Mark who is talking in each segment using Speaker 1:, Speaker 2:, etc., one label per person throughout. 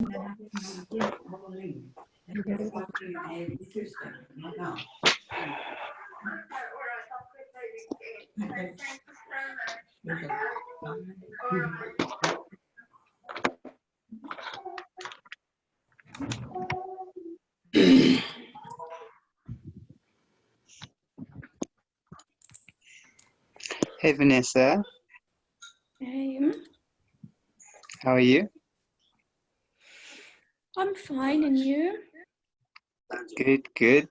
Speaker 1: Hey Vanessa,
Speaker 2: Hey,
Speaker 1: how are you?
Speaker 2: I'm fine, and you?
Speaker 1: Good, good.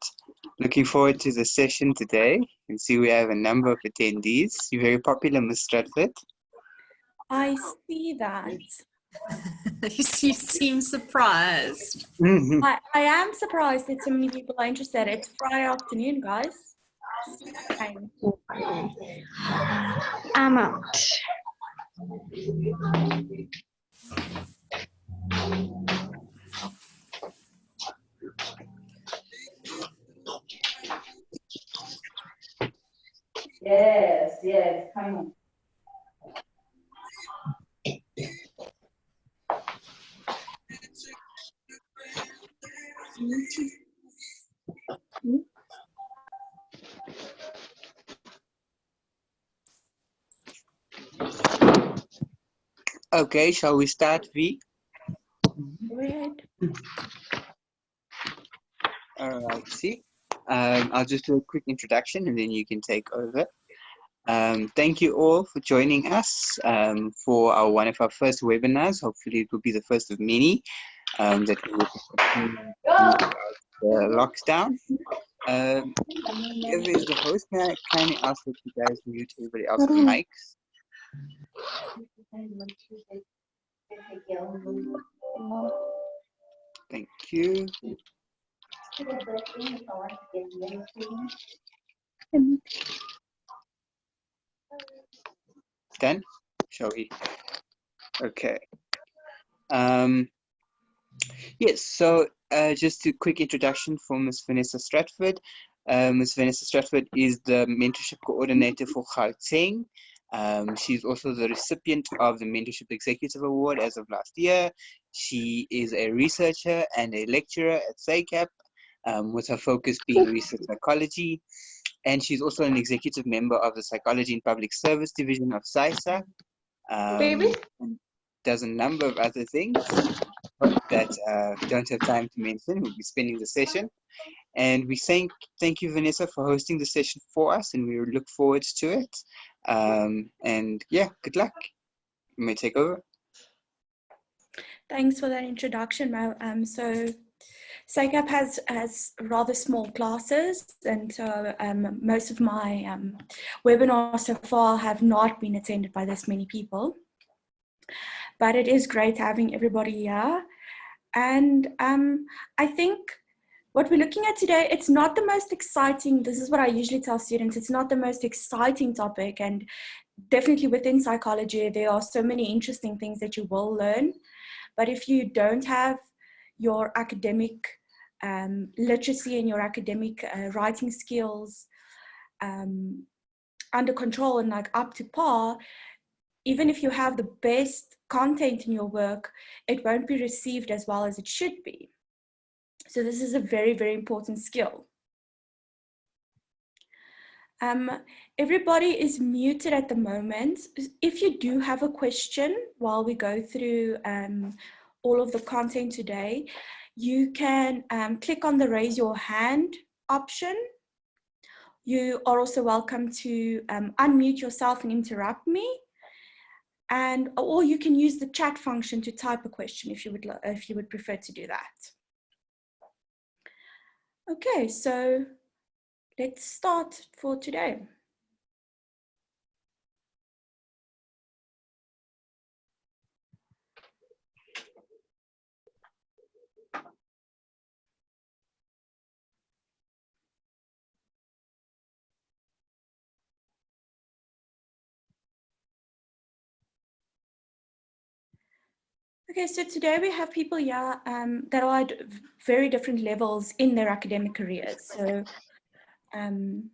Speaker 1: Looking forward to the session today. You can see we have a number of attendees. You're very popular, Miss Stratford.
Speaker 2: I see that.
Speaker 3: You seem surprised.
Speaker 2: I am surprised that so many people are interested. It's Friday afternoon, guys. Okay.
Speaker 4: I'm out.
Speaker 5: Yes, come on.
Speaker 1: Okay, shall we start, V?
Speaker 2: Go ahead.
Speaker 1: All right, see. I'll just do a quick introduction and then you can take over. Thank you all for joining us for one of our first webinars. Hopefully it will be the first of many that we will continue the lockdown. Whoever is the host, may I kindly ask that you guys mute everybody else's mics? Thank you. Done? Shall we? Okay. Yes, so just a quick introduction for Ms. Vanessa Stratford. Ms. Vanessa Stratford is the mentorship coordinator for 𝐿𝐬. She's also the recipient of the Mentorship Executive Award as of last year. She is a researcher and a lecturer at 𝐫𝐞𝐬𝐿, with her focus being research psychology. And she's also an executive member of the Psychology and Public Service Division of PsySSA.
Speaker 4: Baby?
Speaker 1: And does a number of other things that don't have time to mention. We'll be spending the session. And we thank you, Vanessa, for hosting the session for us, and we look forward to it. And yeah, good luck. You may take over.
Speaker 2: Thanks for that introduction, Mo. So 𝐫𝐞𝐬𝐿 has rather small classes, and so most of my webinars so far have not been attended by this many people. But it is great having everybody here. And I think what we're looking at today, it's not the most exciting, this is what I usually tell students, it's not the most exciting topic, and definitely within psychology, there are so many interesting things that you will learn. But if you don't have your academic literacy and your academic writing skills under control and like up to par, even if you have the best content in your work, it won't be received as well as it should be. So this is a very, very important skill. Everybody is muted at the moment. If you do have a question while we go through all of the content today, you can click on the raise your hand option. You are also welcome to unmute yourself and interrupt me. Or you can use the chat function to type a question if you would prefer to do that. Okay, so let's start for today. Okay, so today we have people here that are at very different levels in their academic careers. So, I'm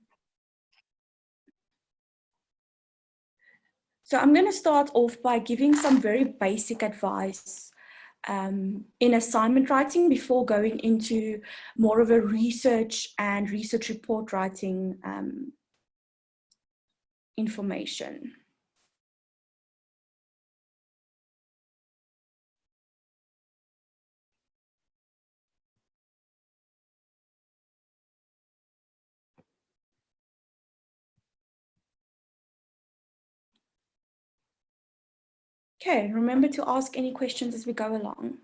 Speaker 2: going to start off by giving some very basic advice in assignment writing before going into more of a research and research report writing information. Okay, remember to ask any questions as we go along.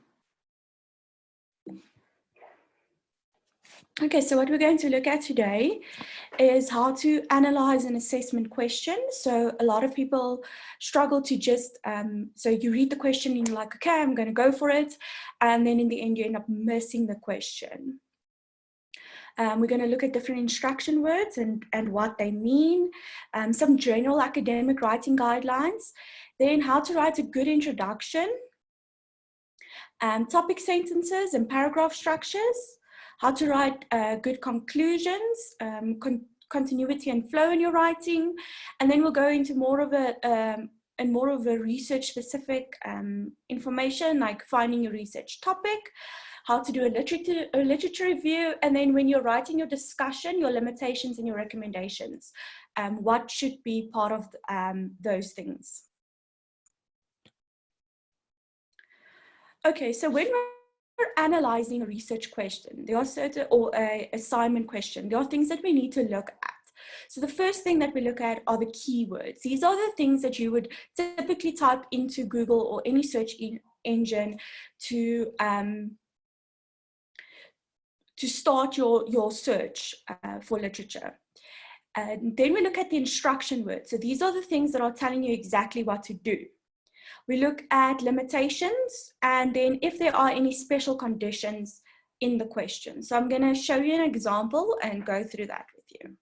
Speaker 2: Okay, so what we're going to look at today is how to analyze an assessment question. So a lot of people struggle to just, so you read the question and you're like, okay, I'm going to go for it. And then in the end, you end up missing the question. We're going to look at different instruction words and what they mean, some general academic writing guidelines, then how to write a good introduction, topic sentences and paragraph structures, how to write good conclusions, continuity and flow in your writing, and then we'll go into more of a research-specific information, like finding your research topic, how to do a literature review, and then when you're writing your discussion, your limitations and your recommendations, what should be part of those things. Okay, so when we're analyzing a research question, there are certain, or an assignment question, there are things that we need to look at. So the first thing that we look at are the keywords. These are the things that you would typically type into Google or any search engine to start your search for literature. Then we look at the instruction words. So these are the things that are telling you exactly what to do. We look at limitations, and then if there are any special conditions in the question. So I'm going to show you an example and go through that with you.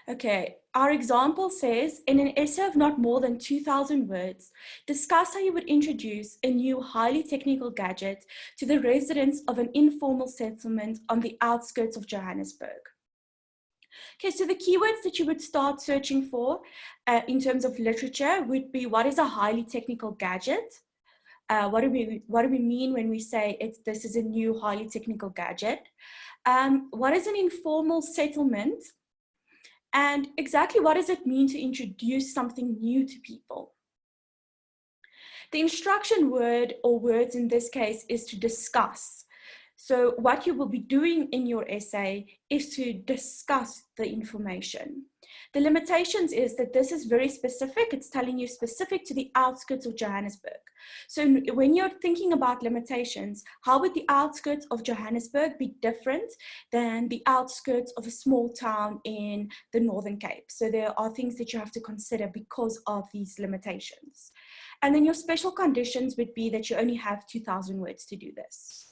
Speaker 2: Okay, our example says, in an essay of not more than 2,000 words, discuss how you would introduce a new highly technical gadget to the residents of an informal settlement on the outskirts of Johannesburg. Okay, so the keywords that you would start searching for in terms of literature would be, what is a highly technical gadget? What do we mean when we say this is a new highly technical gadget? What is an informal settlement? And exactly what does it mean to introduce something new to people? The instruction word, or words in this case, is to discuss. So what you will be doing in your essay is to discuss the information. The limitations is that this is very specific. It's telling you specific to the outskirts of Johannesburg. So when you're thinking about limitations, how would the outskirts of Johannesburg be different than the outskirts of a small town in the Northern Cape? So there are things that you have to consider because of these limitations. And then your special conditions would be that you only have 2,000 words to do this.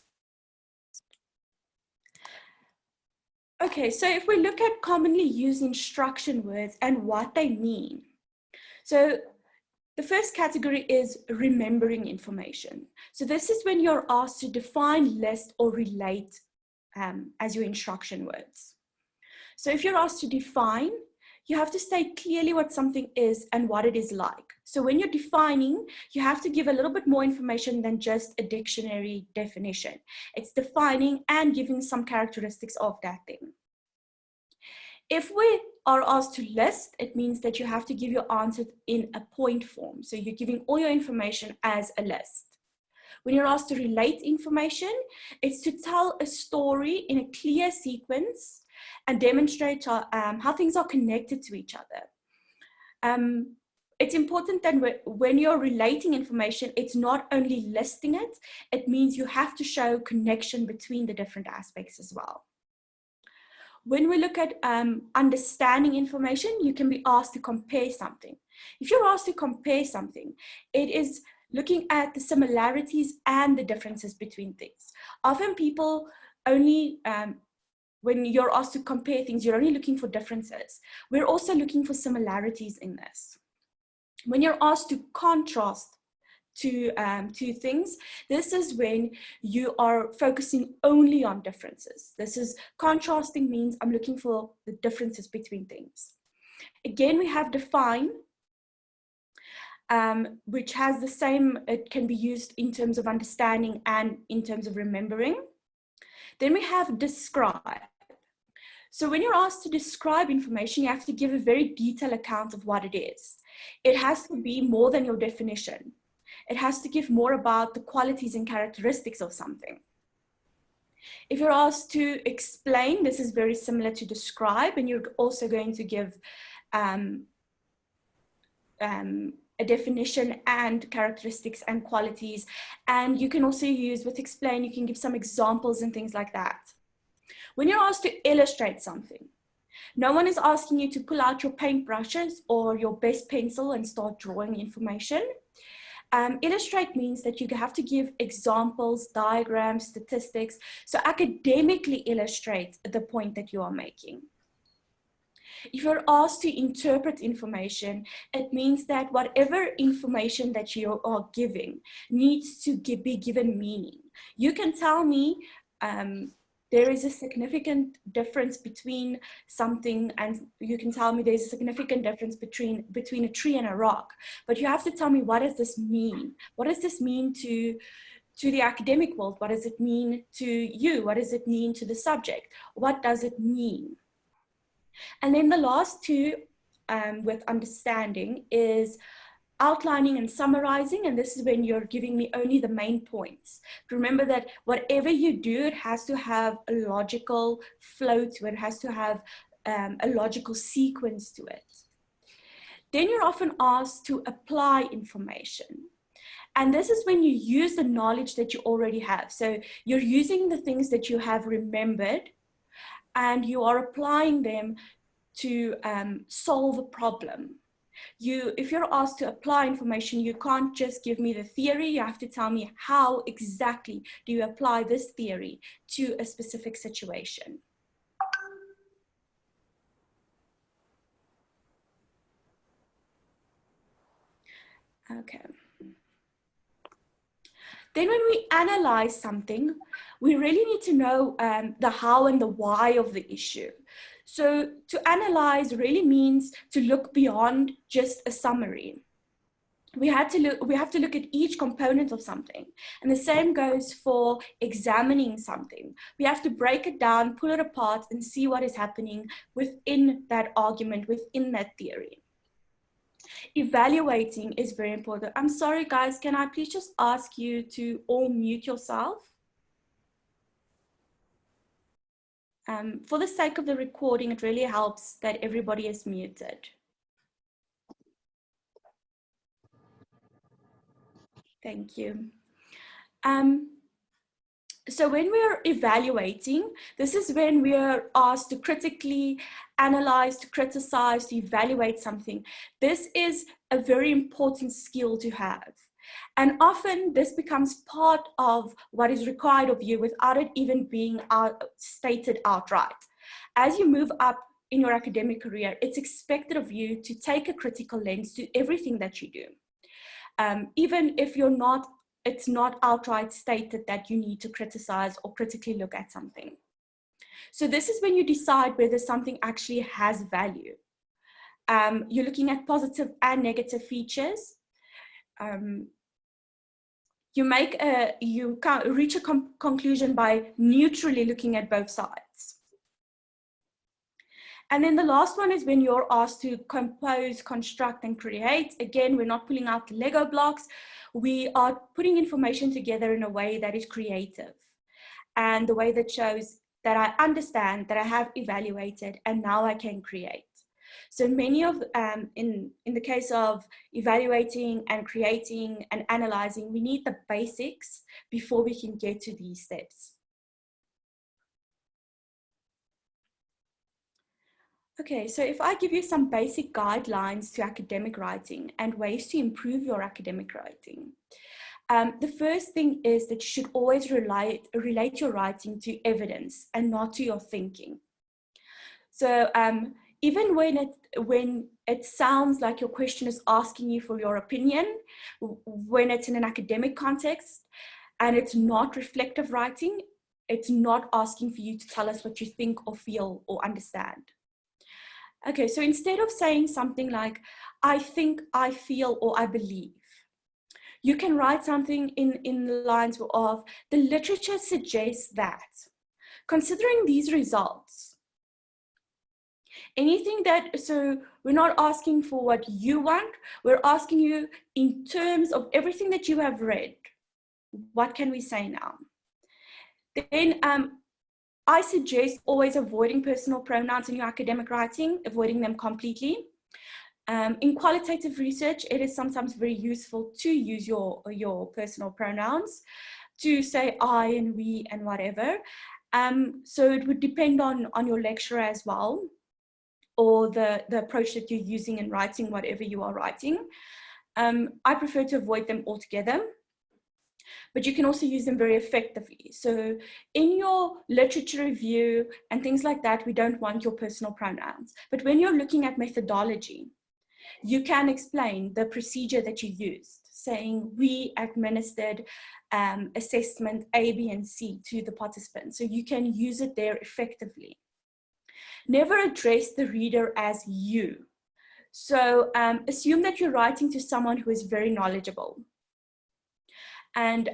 Speaker 2: Okay, so if we look at commonly used instruction words and what they mean. So the first category is remembering information. So this is when you're asked to define, list, or relate as your instruction words. So if you're asked to define, you have to state clearly what something is and what it is like. So when you're defining, you have to give a little bit more information than just a dictionary definition. It's defining and giving some characteristics of that thing. If we are asked to list, it means that you have to give your answer in a point form. So you're giving all your information as a list. When you're asked to relate information, it's to tell a story in a clear sequence and demonstrate how things are connected to each other. It's important that when you're relating information, it's not only listing it, it means you have to show connection between the different aspects as well. When we look at understanding information, you can be asked to compare something. If you're asked to compare something, it is looking at the similarities and the differences between things. Often people only, when you're asked to compare things, you're only looking for differences. We're also looking for similarities in this. When you're asked to contrast two things, this is when you are focusing only on differences. This is contrasting, means I'm looking for the differences between things. Again, we have define. which has the same, it can be used in terms of understanding and in terms of remembering. Then we have describe. So when you're asked to describe information, you have to give a very detailed account of what it is. It has to be more than your definition. It has to give more about the qualities and characteristics of something. If you're asked to explain, this is very similar to describe, and you're also going to give a definition and characteristics and qualities. And you can also use, with explain, you can give some examples and things like that. When you're asked to illustrate something, no one is asking you to pull out your paintbrushes or your best pencil and start drawing information. Illustrate means that you have to give examples, diagrams, statistics, so academically illustrate the point that you are making. If you're asked to interpret information, it means that whatever information that you are giving needs to be given meaning. You can tell me there is a significant difference between something, and you can tell me there's a significant difference between a tree and a rock, but you have to tell me, what does this mean? What does this mean to the academic world? What does it mean to you? What does it mean to the subject? What does it mean? And then the last two with understanding is outlining and summarizing, and this is when you're giving me only the main points. Remember that whatever you do, it has to have a logical flow to it, it has to have a logical sequence to it. Then you're often asked to apply information. And this is when you use the knowledge that you already have. So you're using the things that you have remembered, and you are applying them to solve a problem. If you're asked to apply information, you can't just give me the theory. You have to tell me how exactly do you apply this theory to a specific situation. Okay. Then when we analyze something, we really need to know the how and the why of the issue. So to analyze really means to look beyond just a summary. We have to look at each component of something. And the same goes for examining something. We have to break it down, pull it apart, and see what is happening within that argument, within that theory. Evaluating is very important. I'm sorry, guys, can I please just ask you to all mute yourself? For the sake of the recording, it really helps that everybody is muted. Thank you. So when we're evaluating, this is when we are asked to critically analyze, to criticize, to evaluate something. This is a very important skill to have. And often this becomes part of what is required of you without it even being stated outright. As you move up in your academic career, it's expected of you to take a critical lens to everything that you do. Even if it's not outright stated that you need to criticize or critically look at something. So this is when you decide whether something actually has value. You're looking at positive and negative features. You reach a conclusion by neutrally looking at both sides. And then the last one is when you're asked to compose, construct, and create. Again, we're not pulling out the Lego blocks. We are putting information together in a way that is creative, and the way that shows that I understand, that I have evaluated, and now I can create. So many of, in the case of evaluating and creating and analyzing, we need the basics before we can get to these steps. Okay, so if I give you some basic guidelines to academic writing and ways to improve your academic writing, the first thing is that you should always relate your writing to evidence and not to your thinking. So even when it sounds like your question is asking you for your opinion, when it's in an academic context and it's not reflective writing, it's not asking for you to tell us what you think or feel or understand. Okay, so instead of saying something like, I think, I feel, or I believe. You can write something in the lines of, the literature suggests that. Considering these results, anything that, so we're not asking for what you want, we're asking you in terms of everything that you have read, what can we say now? Then I suggest always avoiding personal pronouns in your academic writing, avoiding them completely. In qualitative research, it is sometimes very useful to use your personal pronouns, to say I and we and whatever. So it would depend on your lecturer as well, or the approach that you're using in writing whatever you are writing. I prefer to avoid them altogether, but you can also use them very effectively. So in your literature review and things like that, we don't want your personal pronouns. But when you're looking at methodology, you can explain the procedure that you used, saying we administered assessment A, B, and C to the participants. So you can use it there effectively. Never address the reader as you. So assume that you're writing to someone who is very knowledgeable. And,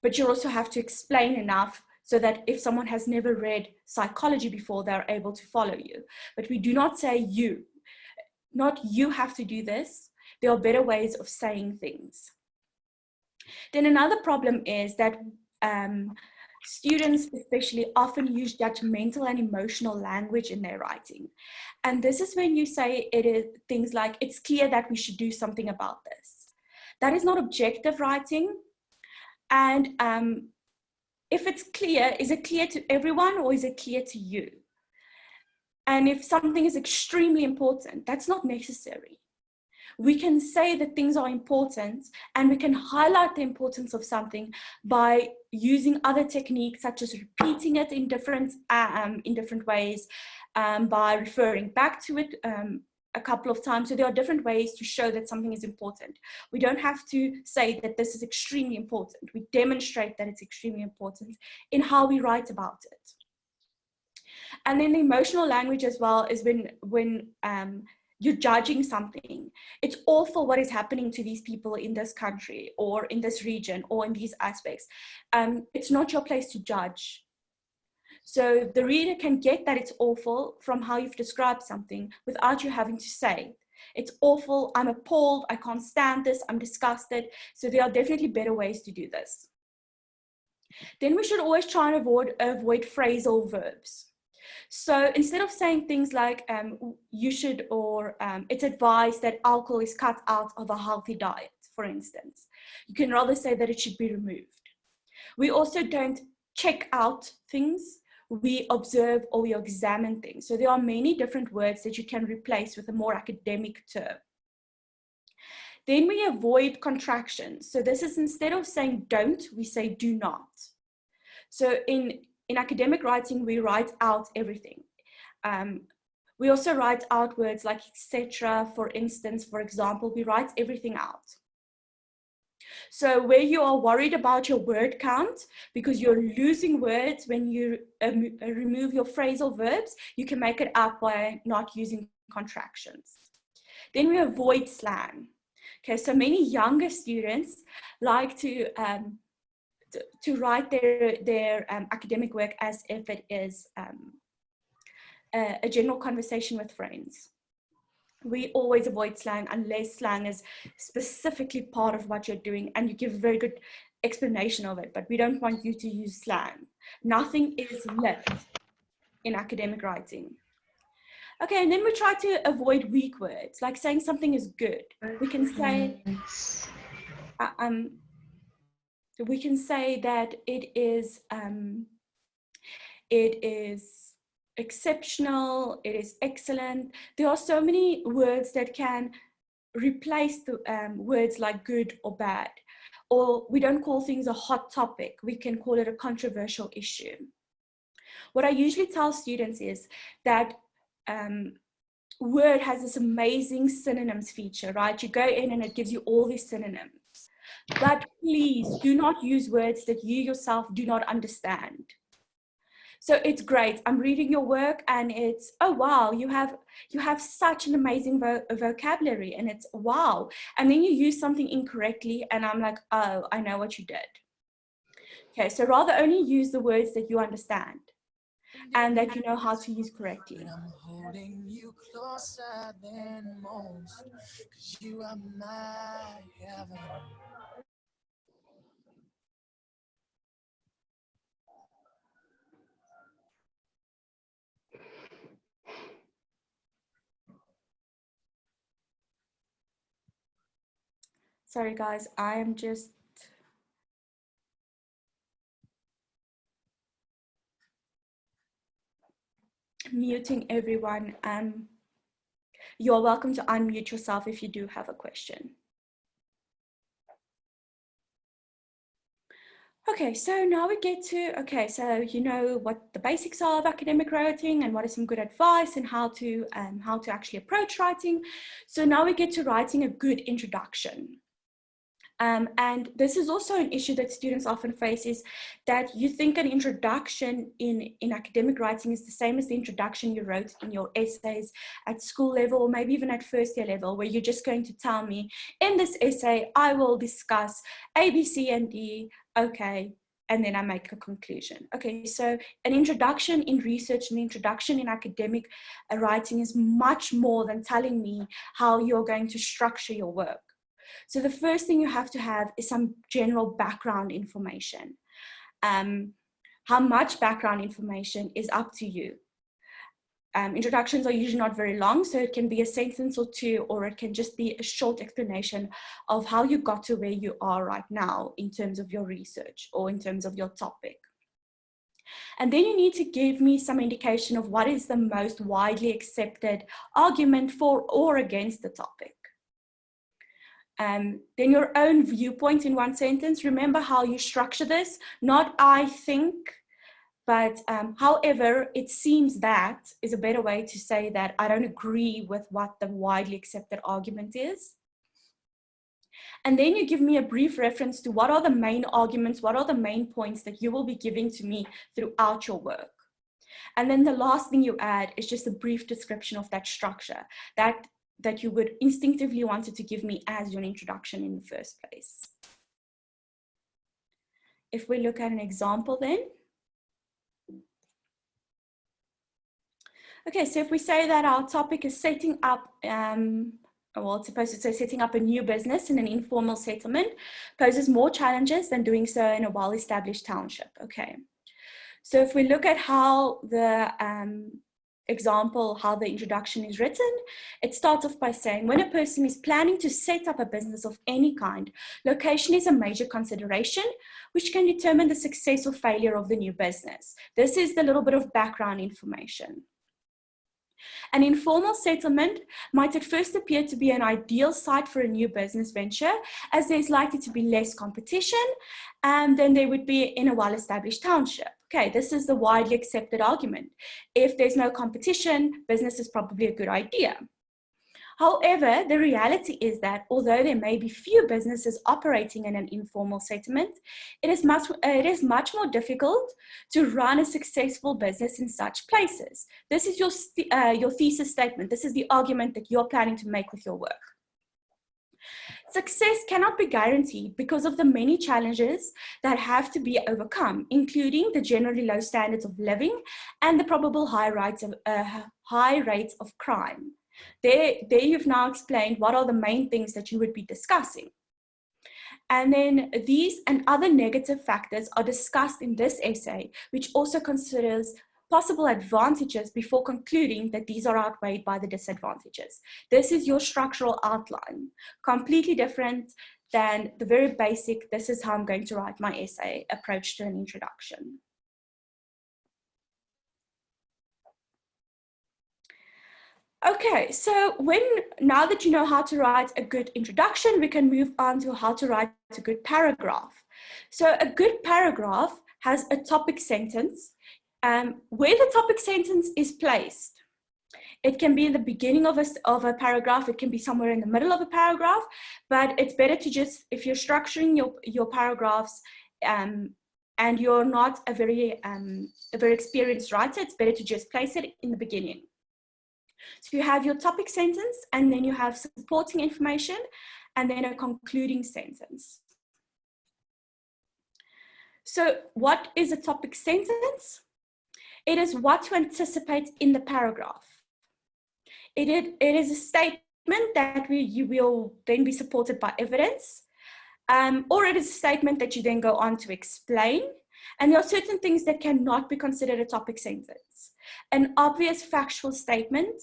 Speaker 2: but you also have to explain enough so that if someone has never read psychology before, they're able to follow you. But we do not say you. Not you have to do this. There are better ways of saying things. Then another problem is that students especially often use judgmental and emotional language in their writing. And this is when you say it is things like, it's clear that we should do something about this. That is not objective writing. And if it's clear, is it clear to everyone or is it clear to you? And if something is extremely important, that's not necessary. We can say that things are important and we can highlight the importance of something by using other techniques such as repeating it in different ways, by referring back to it a couple of times. So there are different ways to show that something is important. We don't have to say that this is extremely important. We demonstrate that it's extremely important in how we write about it. And then the emotional language as well is when you're judging something. It's awful what is happening to these people in this country or in this region or in these aspects. It's not your place to judge. So the reader can get that it's awful from how you've described something without you having to say, it's awful, I'm appalled, I can't stand this, I'm disgusted. So there are definitely better ways to do this. Then we should always try and avoid phrasal verbs. So instead of saying things like you should, or it's advised that alcohol is cut out of a healthy diet, for instance, you can rather say that it should be removed. We also don't check out things, we observe or we examine things. So there are many different words that you can replace with a more academic term. Then we avoid contractions. So this is, instead of saying don't, we say do not. So in academic writing, we write out everything. We also write out words like etc. For instance, for example, we write everything out. So where you are worried about your word count, because you're losing words when you remove your phrasal verbs, you can make it up by not using contractions. Then we avoid slang. Okay, so many younger students like to write their academic work as if it is a general conversation with friends. We always avoid slang unless slang is specifically part of what you're doing and you give a very good explanation of it, but we don't want you to use slang. Nothing is left in academic writing. Okay, and then we try to avoid weak words, like saying something is good. We can say, that it is exceptional, it is excellent. There are so many words that can replace the words like good or bad. Or we don't call things a hot topic, we can call it a controversial issue. What I usually tell students is that Word has this amazing synonyms feature, right? You go in and it gives you all these synonyms. But please do not use words that you yourself do not understand. So it's great. I'm reading your work and it's, oh, wow, you have such an amazing vocabulary, and it's wow. And then you use something incorrectly and I'm like, oh, I know what you did. Okay, so rather only use the words that you understand and that you know how to use correctly.
Speaker 6: I'm holding you closer than most, 'cause you are my heaven.
Speaker 2: Sorry guys, I am just muting everyone. You're welcome to unmute yourself if you do have a question. Okay, so now we get to, okay, so you know what the basics are of academic writing and what is some good advice and how to actually approach writing. So now we get to writing a good introduction. And this is also an issue that students often face, is that you think an introduction in academic writing is the same as the introduction you wrote in your essays at school level, or maybe even at first year level, where you're just going to tell me, in this essay, I will discuss A, B, C, and D, okay, and then I make a conclusion. Okay, so an introduction in research, an introduction in academic writing is much more than telling me how you're going to structure your work. So the first thing you have to have is some general background information. How much background information is up to you. Introductions are usually not very long, so it can be a sentence or two, or it can just be a short explanation of how you got to where you are right now in terms of your research or in terms of your topic. And then you need to give me some indication of what is the most widely accepted argument for or against the topic. Then your own viewpoint in one sentence. Remember how you structure this, not I think, but however, it seems that is a better way to say that I don't agree with what the widely accepted argument is. And then you give me a brief reference to what are the main arguments, what are the main points that you will be giving to me throughout your work. And then the last thing you add is just a brief description of that structure that you would instinctively wanted to give me as your introduction in the first place. If we look at an example then. Okay, so if we say that our topic is setting up, well, it's supposed to say setting up a new business in an informal settlement poses more challenges than doing so in a well-established township. Okay, so if we look at how the how the introduction is written, it starts off by saying, when a person is planning to set up a business of any kind, location is a major consideration, which can determine the success or failure of the new business. This is the little bit of background information. An informal settlement might at first appear to be an ideal site for a new business venture, as there's likely to be less competition than there would be in a well-established township. Okay, this is the widely accepted argument. If there's no competition, business is probably a good idea. However, the reality is that although there may be few businesses operating in an informal settlement, it is much more difficult to run a successful business in such places. This is your thesis statement. This is the argument that you're planning to make with your work. Success cannot be guaranteed because of the many challenges that have to be overcome, including the generally low standards of living and the probable high rates of crime. There you've now explained what are the main things that you would be discussing. And then these and other negative factors are discussed in this essay, which also considers possible advantages before concluding that these are outweighed by the disadvantages. This is your structural outline, completely different than the very basic, this is how I'm going to write my essay approach to an introduction. Okay, so now that you know how to write a good introduction, we can move on to how to write a good paragraph. So a good paragraph has a topic sentence. Where the topic sentence is placed, it can be in the beginning of a paragraph, it can be somewhere in the middle of a paragraph, but it's better to just, if you're structuring your paragraphs and you're not a very experienced writer, it's better to just place it in the beginning. So you have your topic sentence, and then you have supporting information, and then a concluding sentence. So what is a topic sentence? It is what to anticipate in the paragraph. It is a statement that you will then be supported by evidence, or it is a statement that you then go on to explain. And there are certain things that cannot be considered a topic sentence. An obvious factual statement,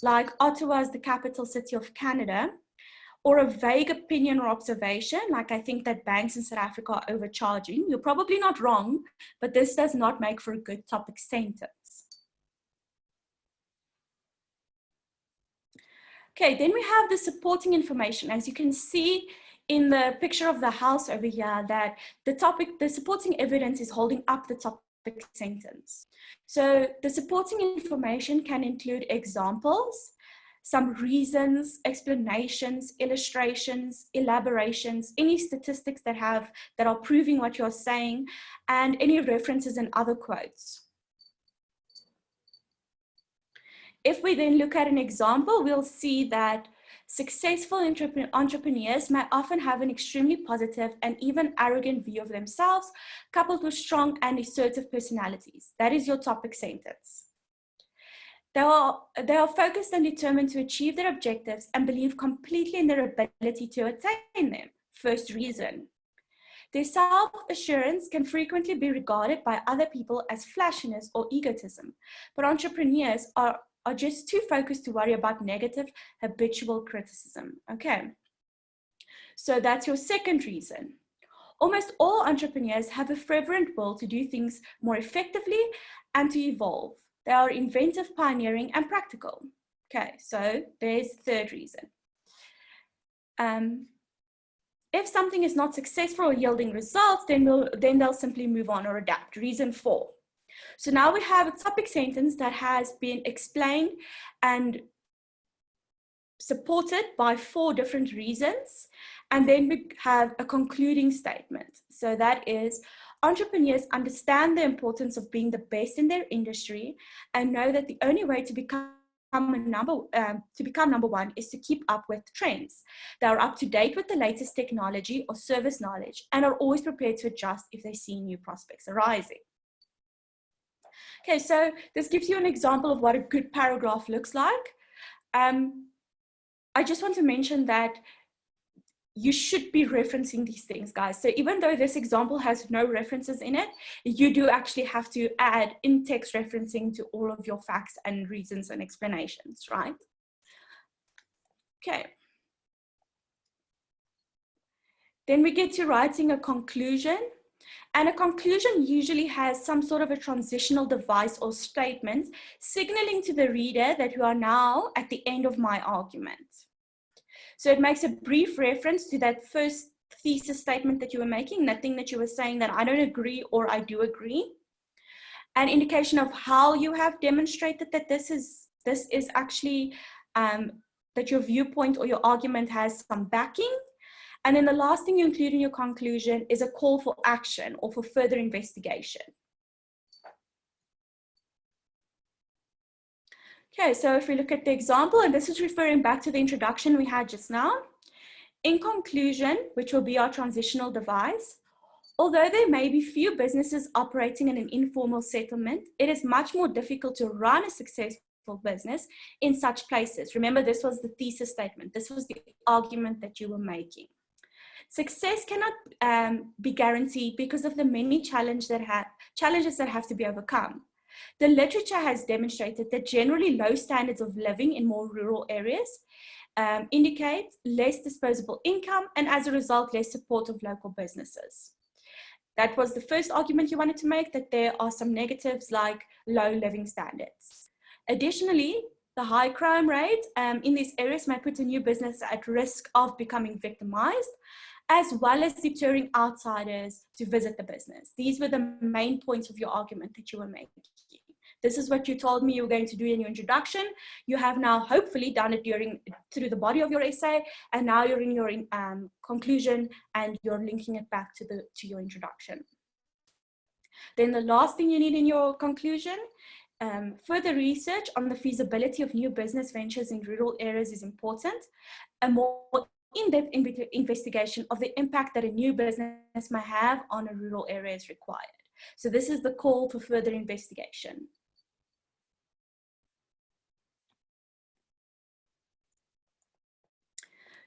Speaker 2: like Ottawa is the capital city of Canada, or a vague opinion or observation, like I think that banks in South Africa are overcharging. You're probably not wrong, but this does not make for a good topic sentence. Okay, then we have the supporting information. As you can see in the picture of the house over here, that the supporting evidence is holding up the topic sentence. So the supporting information can include examples, some reasons, explanations, illustrations, elaborations, any statistics that are proving what you're saying, and any references and other quotes. If we then look at an example, we'll see that successful entrepreneurs may often have an extremely positive and even arrogant view of themselves, coupled with strong and assertive personalities. That is your topic sentence. They are focused and determined to achieve their objectives and believe completely in their ability to attain them. First reason. Their self-assurance can frequently be regarded by other people as flashiness or egotism, but entrepreneurs are just too focused to worry about negative habitual criticism. Okay, so that's your second reason. Almost all entrepreneurs have a fervent will to do things more effectively and to evolve. They are inventive, pioneering, and practical. Okay, so there's the third reason. If something is not successful or yielding results, then they'll simply move on or adapt. Reason 4. So now we have a topic sentence that has been explained and supported by 4 different reasons. And then we have a concluding statement. So that is, entrepreneurs understand the importance of being the best in their industry and know that the only way to become number one is to keep up with trends. They are up to date with the latest technology or service knowledge and are always prepared to adjust if they see new prospects arising. Okay, so this gives you an example of what a good paragraph looks like. I just want to mention that you should be referencing these things, guys. So even though this example has no references in it, you do actually have to add in-text referencing to all of your facts and reasons and explanations, right? Okay. Then we get to writing a conclusion. And a conclusion usually has some sort of a transitional device or statement signaling to the reader that we are now at the end of my argument. So it makes a brief reference to that first thesis statement that you were making, that thing that you were saying that I don't agree or I do agree. An indication of how you have demonstrated that this is actually, that your viewpoint or your argument has some backing. And then the last thing you include in your conclusion is a call for action or for further investigation. Okay, so if we look at the example, and this is referring back to the introduction we had just now. In conclusion, which will be our transitional device, although there may be few businesses operating in an informal settlement, it is much more difficult to run a successful business in such places. Remember, this was the thesis statement. This was the argument that you were making. Success cannot be guaranteed because of the many challenges that have to be overcome. The literature has demonstrated that generally low standards of living in more rural areas indicate less disposable income and as a result, less support of local businesses. That was the first argument you wanted to make, that there are some negatives like low living standards. Additionally, the high crime rate in these areas may put a new business at risk of becoming victimized, as well as deterring outsiders to visit the business. These were the main points of your argument that you were making. This is what you told me you were going to do in your introduction. You have now hopefully done it through the body of your essay, and now you're in your conclusion and you're linking it back to your introduction. Then the last thing you need in your conclusion, further research on the feasibility of new business ventures in rural areas is important. A more in-depth investigation of the impact that a new business may have on a rural area is required. So this is the call for further investigation.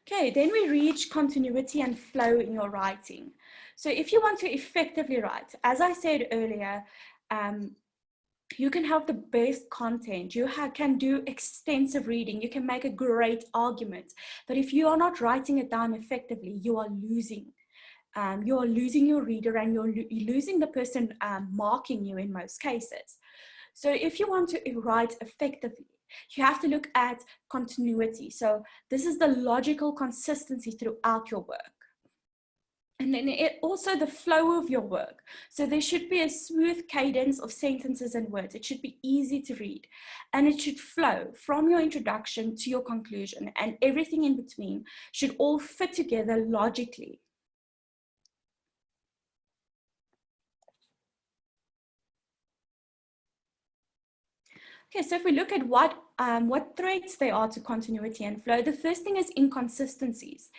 Speaker 2: Okay, then we reach continuity and flow in your writing. So if you want to effectively write, as I said earlier, you can have the best content, you can do extensive reading, you can make a great argument, but if you are not writing it down effectively, you are losing. You are losing your reader, and you're losing the person marking you in most cases. So if you want to write effectively, you have to look at continuity. So this is the logical consistency throughout your work. And then also the flow of your work. So there should be a smooth cadence of sentences and words. It should be easy to read, and it should flow from your introduction to your conclusion, and everything in between should all fit together logically. Okay, so if we look at what threats there are to continuity and flow, the first thing is inconsistencies.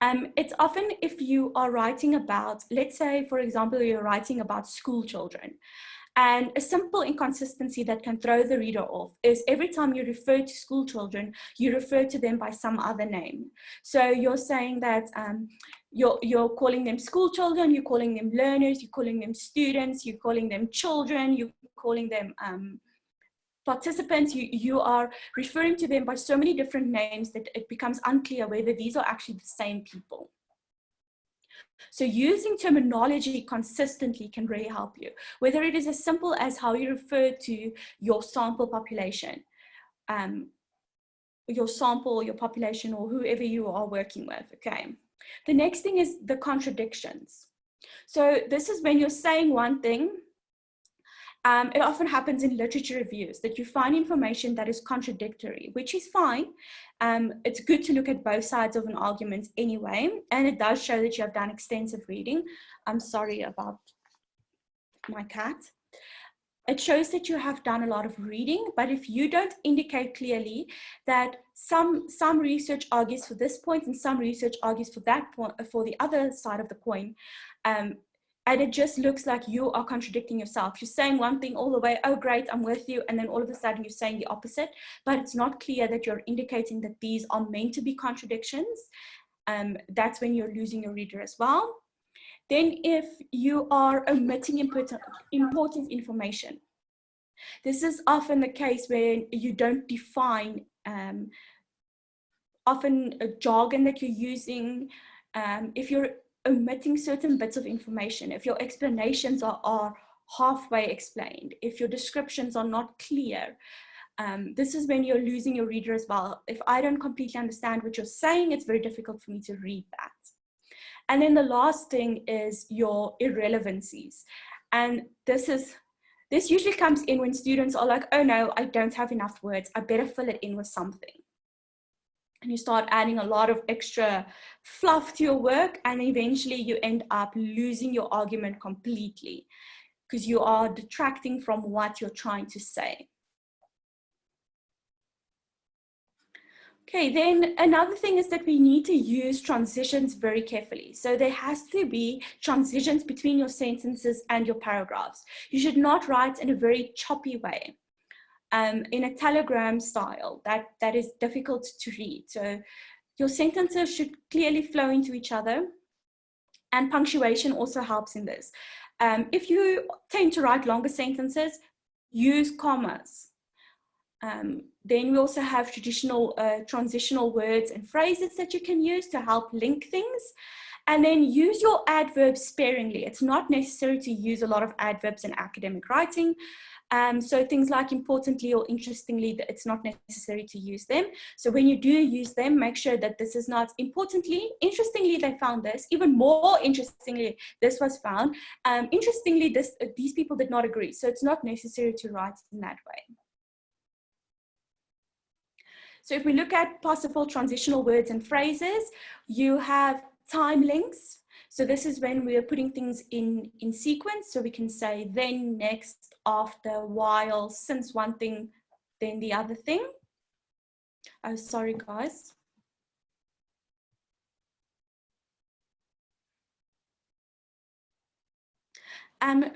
Speaker 2: It's often if you are writing about, let's say, for example, you're writing about school children, and a simple inconsistency that can throw the reader off is every time you refer to school children, you refer to them by some other name. So you're saying that you're calling them school children, you're calling them learners, you're calling them students, you're calling them children, you're calling them participants, you are referring to them by so many different names that it becomes unclear whether these are actually the same people. So using terminology consistently can really help you, whether it is as simple as how you refer to your sample population, your sample, your population, or whoever you are working with, okay? The next thing is the contradictions. So this is when you're saying one thing. It often happens in literature reviews that you find information that is contradictory, which is fine. It's good to look at both sides of an argument anyway, and it does show that you have done extensive reading. I'm sorry about my cat. It shows that you have done a lot of reading, but if you don't indicate clearly that some research argues for this point and some research argues for that point, for the other side of the coin, and it just looks like you are contradicting yourself. You're saying one thing all the way, oh great, I'm with you, and then all of a sudden you're saying the opposite, but it's not clear that you're indicating that these are meant to be contradictions. That's when you're losing your reader as well. Then if you are omitting important information, this is often the case where you don't define often a jargon that you're using. If you're omitting certain bits of information, if your explanations are halfway explained, if your descriptions are not clear, this is when you're losing your reader as well. If I don't completely understand what you're saying, it's very difficult for me to read that. And then the last thing is your irrelevancies. And this usually comes in when students are like, oh no, I don't have enough words, I better fill it in with something. And you start adding a lot of extra fluff to your work, and eventually you end up losing your argument completely because you are detracting from what you're trying to say. Okay, then another thing is that we need to use transitions very carefully. So there has to be transitions between your sentences and your paragraphs. You should not write in a very choppy way. In a telegram style that is difficult to read. So your sentences should clearly flow into each other, and punctuation also helps in this. If you tend to write longer sentences, use commas. Then we also have traditional transitional words and phrases that you can use to help link things. And then use your adverbs sparingly. It's not necessary to use a lot of adverbs in academic writing. So things like importantly or interestingly, it's not necessary to use them. So when you do use them, make sure that this is not importantly, interestingly, they found this, even more interestingly, this was found. Interestingly, these people did not agree. So it's not necessary to write in that way. So if we look at possible transitional words and phrases, you have time links. So this is when we are putting things in sequence. So we can say then, next, after, while, since one thing, then the other thing. Oh, sorry, guys.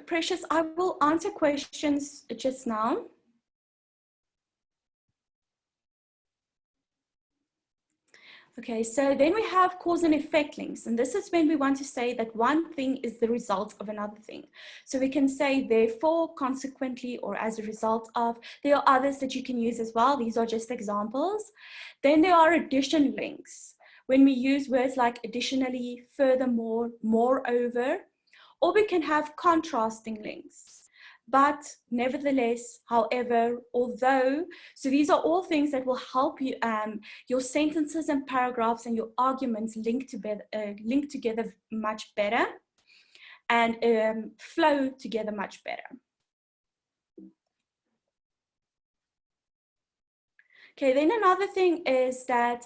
Speaker 2: Precious, I will answer questions just now. Okay, so then we have cause and effect links, and this is when we want to say that one thing is the result of another thing. So we can say therefore, consequently, or as a result of. There are others that you can use as well. These are just examples. Then there are addition links, when we use words like additionally, furthermore, moreover, or we can have contrasting links. But nevertheless, however, although, so these are all things that will help you, your sentences and paragraphs and your arguments link together much better and flow together much better. Okay, then another thing is that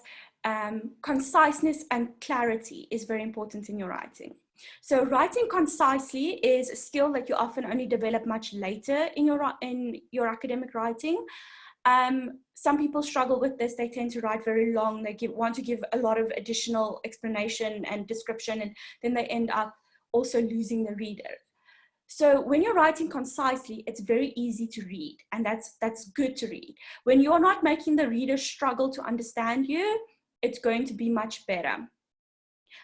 Speaker 2: conciseness and clarity is very important in your writing. So writing concisely is a skill that you often only develop much later in your academic writing. Some people struggle with this. They tend to write very long. They want to give a lot of additional explanation and description, and then they end up also losing the reader. So when you're writing concisely, it's very easy to read, and that's good to read. When you're not making the reader struggle to understand you, it's going to be much better.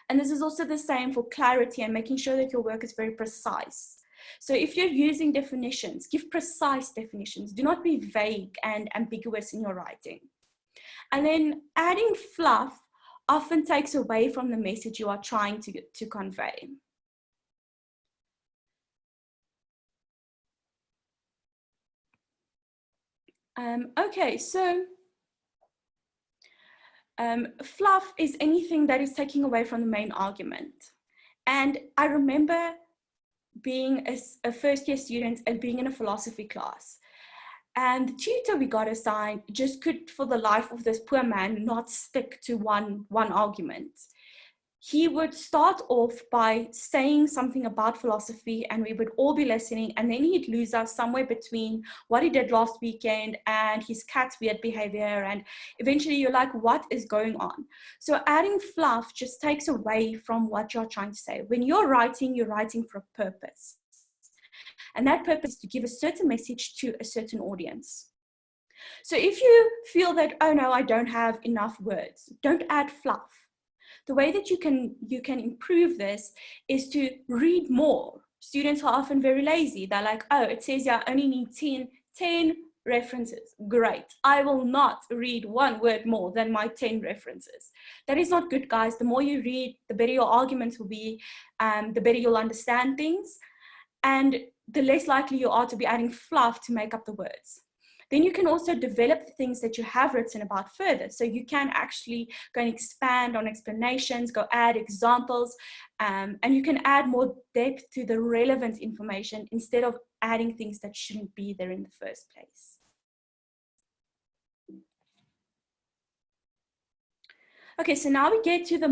Speaker 2: And this is also the same for clarity and making sure that your work is very precise. So if you're using definitions, give precise definitions. Do not be vague and ambiguous in your writing. And then adding fluff often takes away from the message you are trying to convey. Okay, so fluff is anything that is taking away from the main argument. And I remember being a first-year student and being in a philosophy class. And the tutor we got assigned just could, for the life of this poor man, not stick to one argument. He would start off by saying something about philosophy and we would all be listening, and then he'd lose us somewhere between what he did last weekend and his cat's weird behavior, and eventually you're like, what is going on? So adding fluff just takes away from what you're trying to say. When you're writing for a purpose. And that purpose is to give a certain message to a certain audience. So if you feel that, oh no, I don't have enough words, don't add fluff. The way that you can improve this is to read more. Students are often very lazy. They're like, oh, it says I only need 10 references. Great. I will not read one word more than my 10 references. That is not good, guys. The more you read, the better your arguments will be, the better you'll understand things, and the less likely you are to be adding fluff to make up the words. Then you can also develop the things that you have written about further. So you can actually go and expand on explanations, go add examples, and you can add more depth to the relevant information instead of adding things that shouldn't be there in the first place. Okay, so now we get to the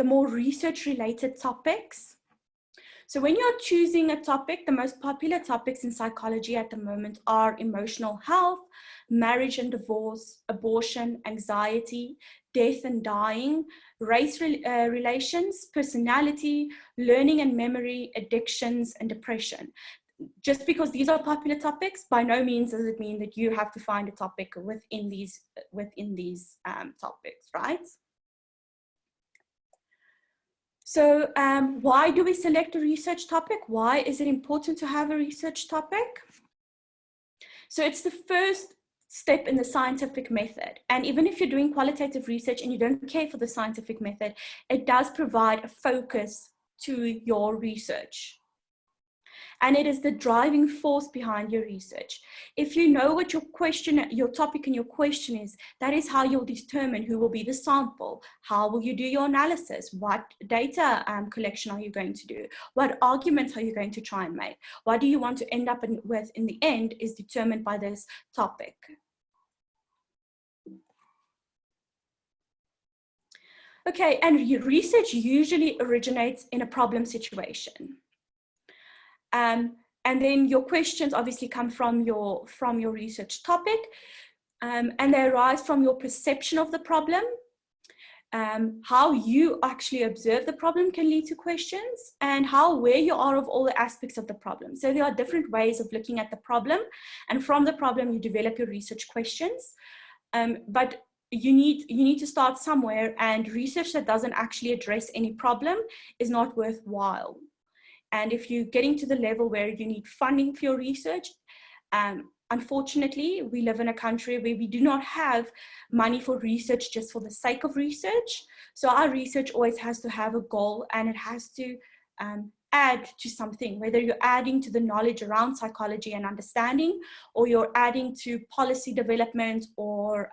Speaker 2: more research-related topics. So when you're choosing a topic, the most popular topics in psychology at the moment are emotional health, marriage and divorce, abortion, anxiety, death and dying, race relations, personality, learning and memory, addictions, and depression. Just because these are popular topics, by no means does it mean that you have to find a topic within these topics, right? So why do we select a research topic? Why is it important to have a research topic? So it's the first step in the scientific method. And even if you're doing qualitative research and you don't care for the scientific method, it does provide a focus to your research. And it is the driving force behind your research. If you know what your topic and your question is, that is how you'll determine who will be the sample. How will you do your analysis? What data collection are you going to do? What arguments are you going to try and make? What do you want to end up with in the end is determined by this topic. Okay, and research usually originates in a problem situation. And then your questions obviously come from your research topic, and they arise from your perception of the problem. How you actually observe the problem can lead to questions, and how aware you are of all the aspects of the problem. So there are different ways of looking at the problem, and from the problem you develop your research questions. But you need to start somewhere, and research that doesn't actually address any problem is not worthwhile. And if you're getting to the level where you need funding for your research, unfortunately, we live in a country where we do not have money for research just for the sake of research. So our research always has to have a goal, and it has to add to something, whether you're adding to the knowledge around psychology and understanding, or you're adding to policy development, or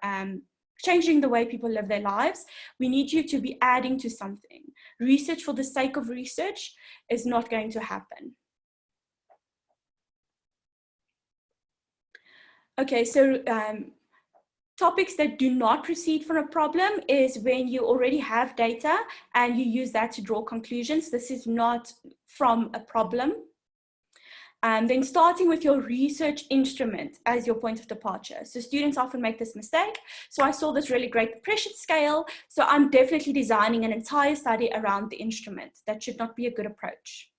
Speaker 2: changing the way people live their lives. We need you to be adding to something. Research for the sake of research is not going to happen. Okay, so topics that do not proceed from a problem is when you already have data and you use that to draw conclusions. This is not from a problem. Then starting with your research instrument as your point of departure. So students often make this mistake. So I saw this really great depression scale, so I'm definitely designing an entire study around the instrument. That should not be a good approach.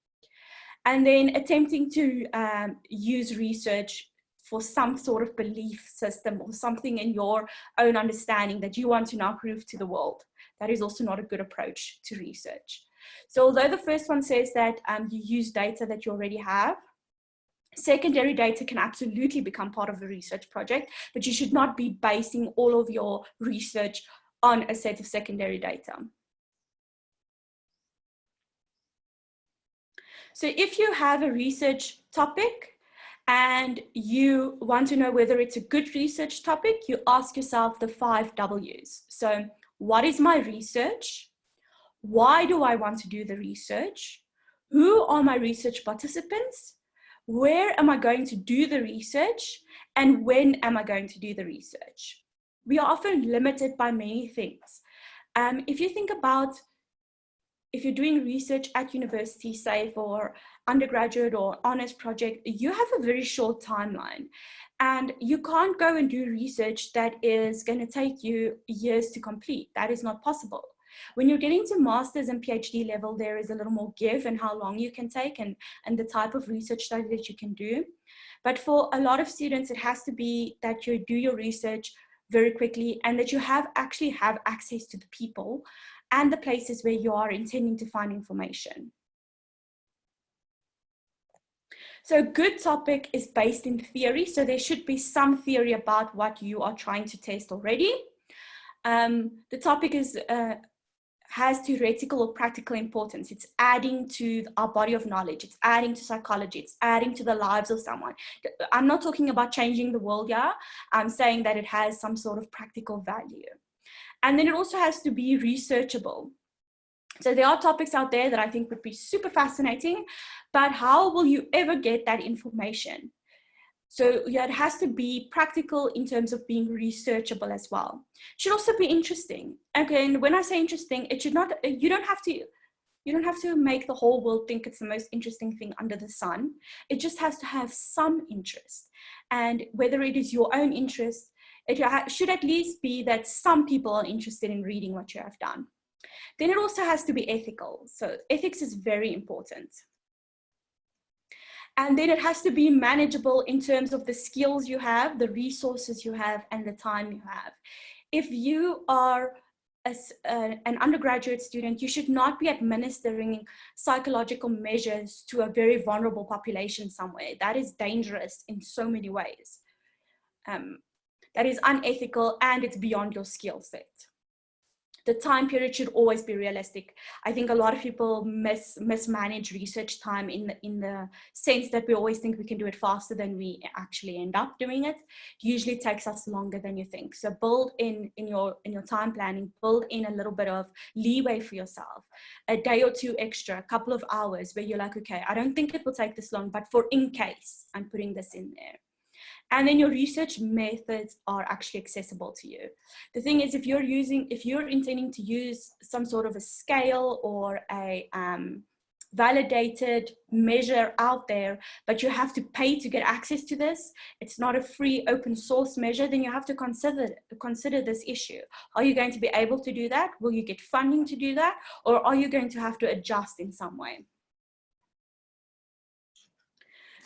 Speaker 2: And then attempting to use research for some sort of belief system or something in your own understanding that you want to now prove to the world. That is also not a good approach to research. So although the first one says that you use data that you already have, secondary data can absolutely become part of a research project, but you should not be basing all of your research on a set of secondary data. So if you have a research topic and you want to know whether it's a good research topic, you ask yourself the 5 W's. So what is my research? Why do I want to do the research? Who are my research participants? Where am I going to do the research? And when am I going to do the research? We are often limited by many things. If you think about, if you're doing research at university, say for undergraduate or honors project, you have a very short timeline. And you can't go and do research that is going to take you years to complete. That is not possible. When you're getting to master's and PhD level, there is a little more give in how long you can take and the type of research study that you can do. But for a lot of students, it has to be that you do your research very quickly and that you actually have access to the people and the places where you are intending to find information. So a good topic is based in theory. So there should be some theory about what you are trying to test already. The topic has theoretical or practical importance. It's adding to our body of knowledge. It's adding to psychology. It's adding to the lives of someone. I'm not talking about changing the world here. I'm saying that it has some sort of practical value. And then it also has to be researchable. So there are topics out there that I think would be super fascinating, but how will you ever get that information? So yeah, it has to be practical in terms of being researchable as well. It should also be interesting. Again, when I say interesting, it should not, you don't have to make the whole world think it's the most interesting thing under the sun. It just has to have some interest. And whether it is your own interest, it should at least be that some people are interested in reading what you have done. Then it also has to be ethical. So ethics is very important. And then it has to be manageable in terms of the skills you have, the resources you have, and the time you have. If you are an undergraduate student, you should not be administering psychological measures to a very vulnerable population somewhere. That is dangerous in so many ways. That is unethical and it's beyond your skill set. The time period should always be realistic. I think a lot of people mismanage research time in the sense that we always think we can do it faster than we actually end up doing it. It usually takes us longer than you think. So build in your time planning, build in a little bit of leeway for yourself, a day or two extra, a couple of hours where you're like, okay, I don't think it will take this long, but for in case, I'm putting this in there. And then your research methods are actually accessible to you. The thing is, if you're intending to use some sort of a scale or a validated measure out there, but you have to pay to get access to this, it's not a free open source measure, then you have to consider this issue. Are you going to be able to do that? Will you get funding to do that? Or are you going to have to adjust in some way?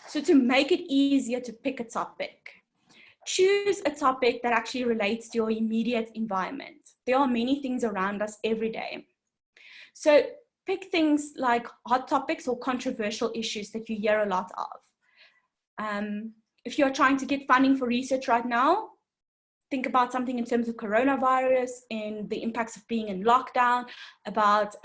Speaker 2: So to make it easier to pick a topic, choose a topic that actually relates to your immediate environment. There are many things around us every day. So pick things like hot topics or controversial issues that you hear a lot of. If you're trying to get funding for research right now, think about something in terms of coronavirus and the impacts of being in lockdown, about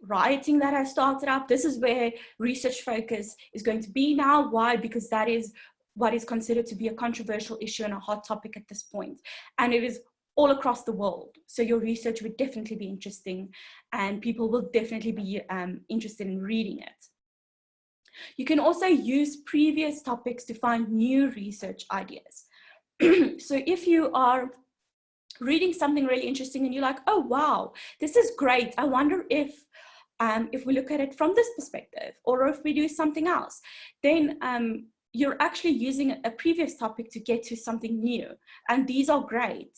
Speaker 2: rioting that has started up. This is where research focus is going to be now. Why? Because that is what is considered to be a controversial issue and a hot topic at this point. And it is all across the world. So your research would definitely be interesting and people will definitely be interested in reading it. You can also use previous topics to find new research ideas. So if you are reading something really interesting and you're like, oh, wow, this is great. I wonder if we look at it from this perspective, or if we do something else, then you're actually using a previous topic to get to something new. And these are great.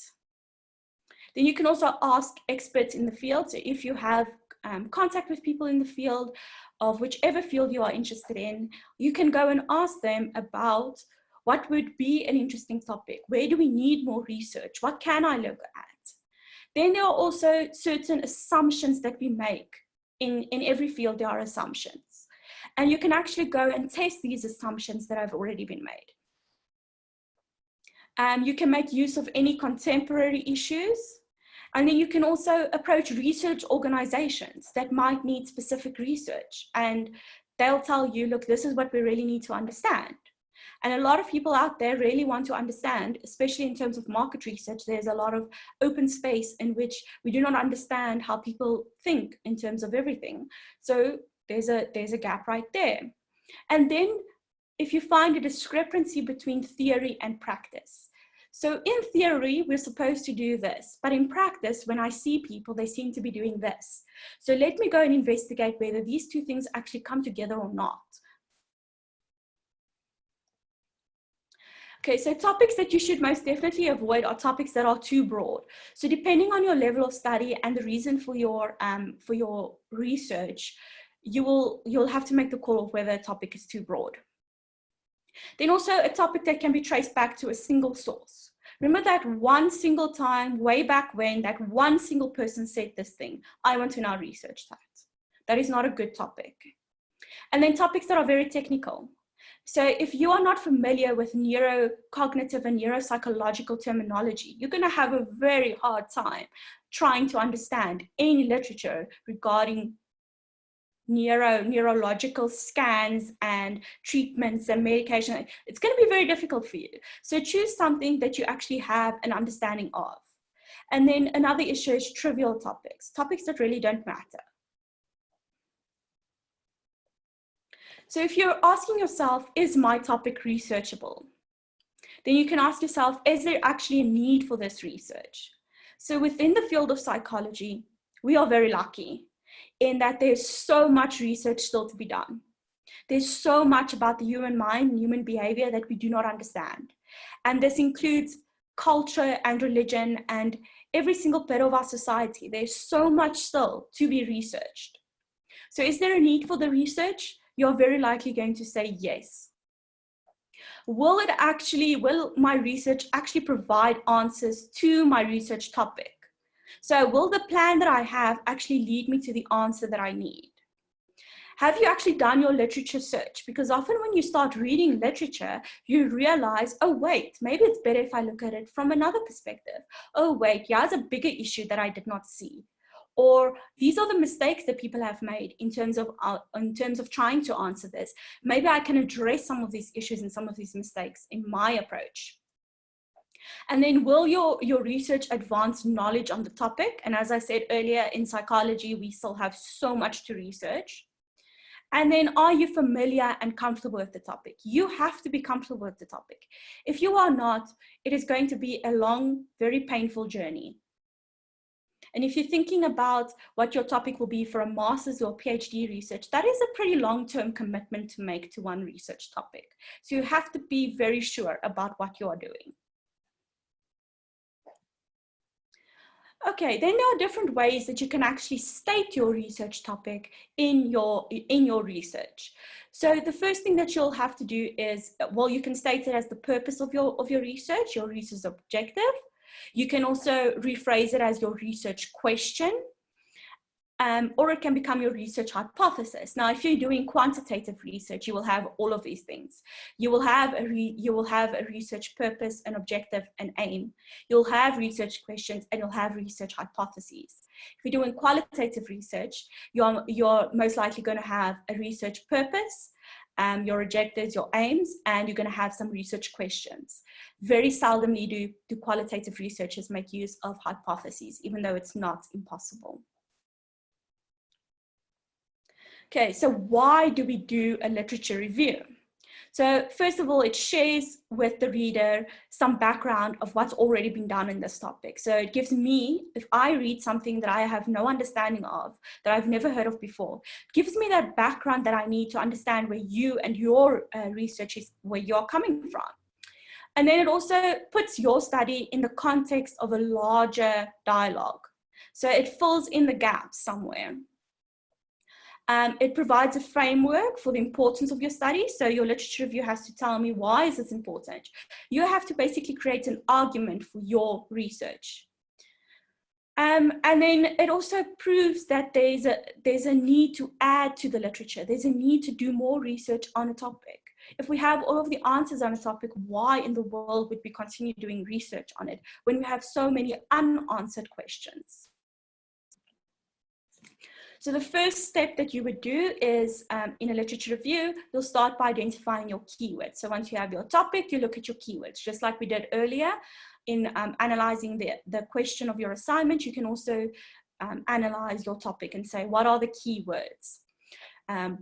Speaker 2: Then you can also ask experts in the field. So if you have contact with people in the field of whichever field you are interested in, you can go and ask them about what would be an interesting topic. Where do we need more research? What can I look at? Then there are also certain assumptions that we make. In every field, there are assumptions. And you can actually go and test these assumptions that have already been made. You can make use of any contemporary issues. And then you can also approach research organizations that might need specific research. And they'll tell you, look, this is what we really need to understand. And a lot of people out there really want to understand, especially in terms of market research. There's a lot of open space in which we do not understand how people think in terms of everything. So there's a gap right there. And then if you find a discrepancy between theory and practice. So in theory, we're supposed to do this, but in practice, when I see people, they seem to be doing this. So let me go and investigate whether these two things actually come together or not. Okay, so topics that you should most definitely avoid are topics that are too broad. So depending on your level of study and the reason for your research, you'll have to make the call of whether a topic is too broad. Then also a topic that can be traced back to a single source. Remember that one single time way back when that one single person said this thing. I want to now research that. That is not a good topic. And then topics that are very technical. So if you are not familiar with neurocognitive and neuropsychological terminology, you're going to have a very hard time trying to understand any literature regarding neurological scans and treatments and medication. It's going to be very difficult for you. So choose something that you actually have an understanding of. And then another issue is trivial topics, topics that really don't matter. So if you're asking yourself, is my topic researchable? Then you can ask yourself, is there actually a need for this research? So within the field of psychology, we are very lucky in that there's so much research still to be done. There's so much about the human mind and human behavior that we do not understand. And this includes culture and religion and every single bit of our society. There's so much still to be researched. So is there a need for the research? You're very likely going to say yes. Will my research actually provide answers to my research topic? So will the plan that I have actually lead me to the answer that I need? Have you actually done your literature search? Because often when you start reading literature, you realize, oh wait, maybe it's better if I look at it from another perspective. Oh wait, here's a bigger issue that I did not see. Or these are the mistakes that people have made in terms of trying to answer this. Maybe I can address some of these issues and some of these mistakes in my approach. And then will your research advance knowledge on the topic? And as I said earlier, in psychology, we still have so much to research. And then, are you familiar and comfortable with the topic? You have to be comfortable with the topic. If you are not, it is going to be a long, very painful journey. And if you're thinking about what your topic will be for a master's or PhD research, that is a pretty long-term commitment to make to one research topic. So you have to be very sure about what you are doing. Okay, then there are different ways that you can actually state your research topic in your research. So the first thing that you'll have to do is, well, you can state it as the purpose of your research objective. You can also rephrase it as your research question, or it can become your research hypothesis. Now, if you're doing quantitative research, you will have all of these things. You will have a research purpose, an objective, an aim. You'll have research questions, and you'll have research hypotheses. If you're doing qualitative research, you're most likely going to have a research purpose, your objectives, your aims, and you're going to have some research questions. Very seldomly do qualitative researchers make use of hypotheses, even though it's not impossible. Okay, so why do we do a literature review? So first of all, it shares with the reader some background of what's already been done in this topic. So it gives me, if I read something that I have no understanding of, that I've never heard of before, it gives me that background that I need to understand where you and your research is, where you're coming from. And then it also puts your study in the context of a larger dialogue. So it fills in the gaps somewhere. It provides a framework for the importance of your study. So your literature review has to tell me, why is this important? You have to basically create an argument for your research. And then it also proves that there's a need to add to the literature. There's a need to do more research on a topic. If we have all of the answers on a topic, why in the world would we continue doing research on it when we have so many unanswered questions? So the first step that you would do is, in a literature review, you'll start by identifying your keywords. So once you have your topic, you look at your keywords, just like we did earlier in analyzing the question of your assignment. You can also analyze your topic and say, what are the keywords?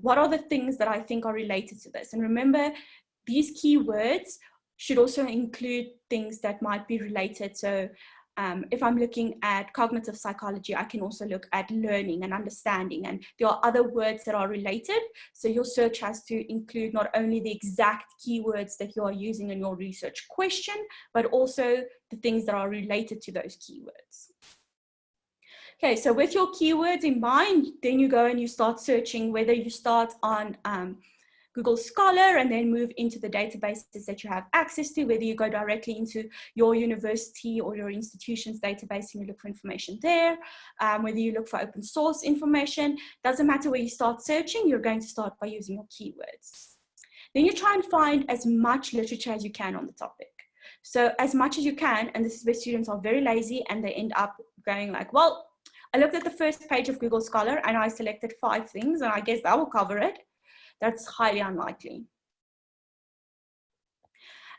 Speaker 2: What are the things that I think are related to this? And remember, these keywords should also include things that might be related. So if I'm looking at cognitive psychology, I can also look at learning and understanding, and there are other words that are related. So your search has to include not only the exact keywords that you are using in your research question, but also the things that are related to those keywords. Okay, so with your keywords in mind, then you go and you start searching, whether you start on Google Scholar and then move into the databases that you have access to, whether you go directly into your university or your institution's database and you look for information there, whether you look for open source information, doesn't matter where you start searching, you're going to start by using your keywords. Then you try and find as much literature as you can on the topic. So as much as you can, and this is where students are very lazy and they end up going like, well, I looked at the first page of Google Scholar and I selected 5 things and I guess that will cover it. That's highly unlikely.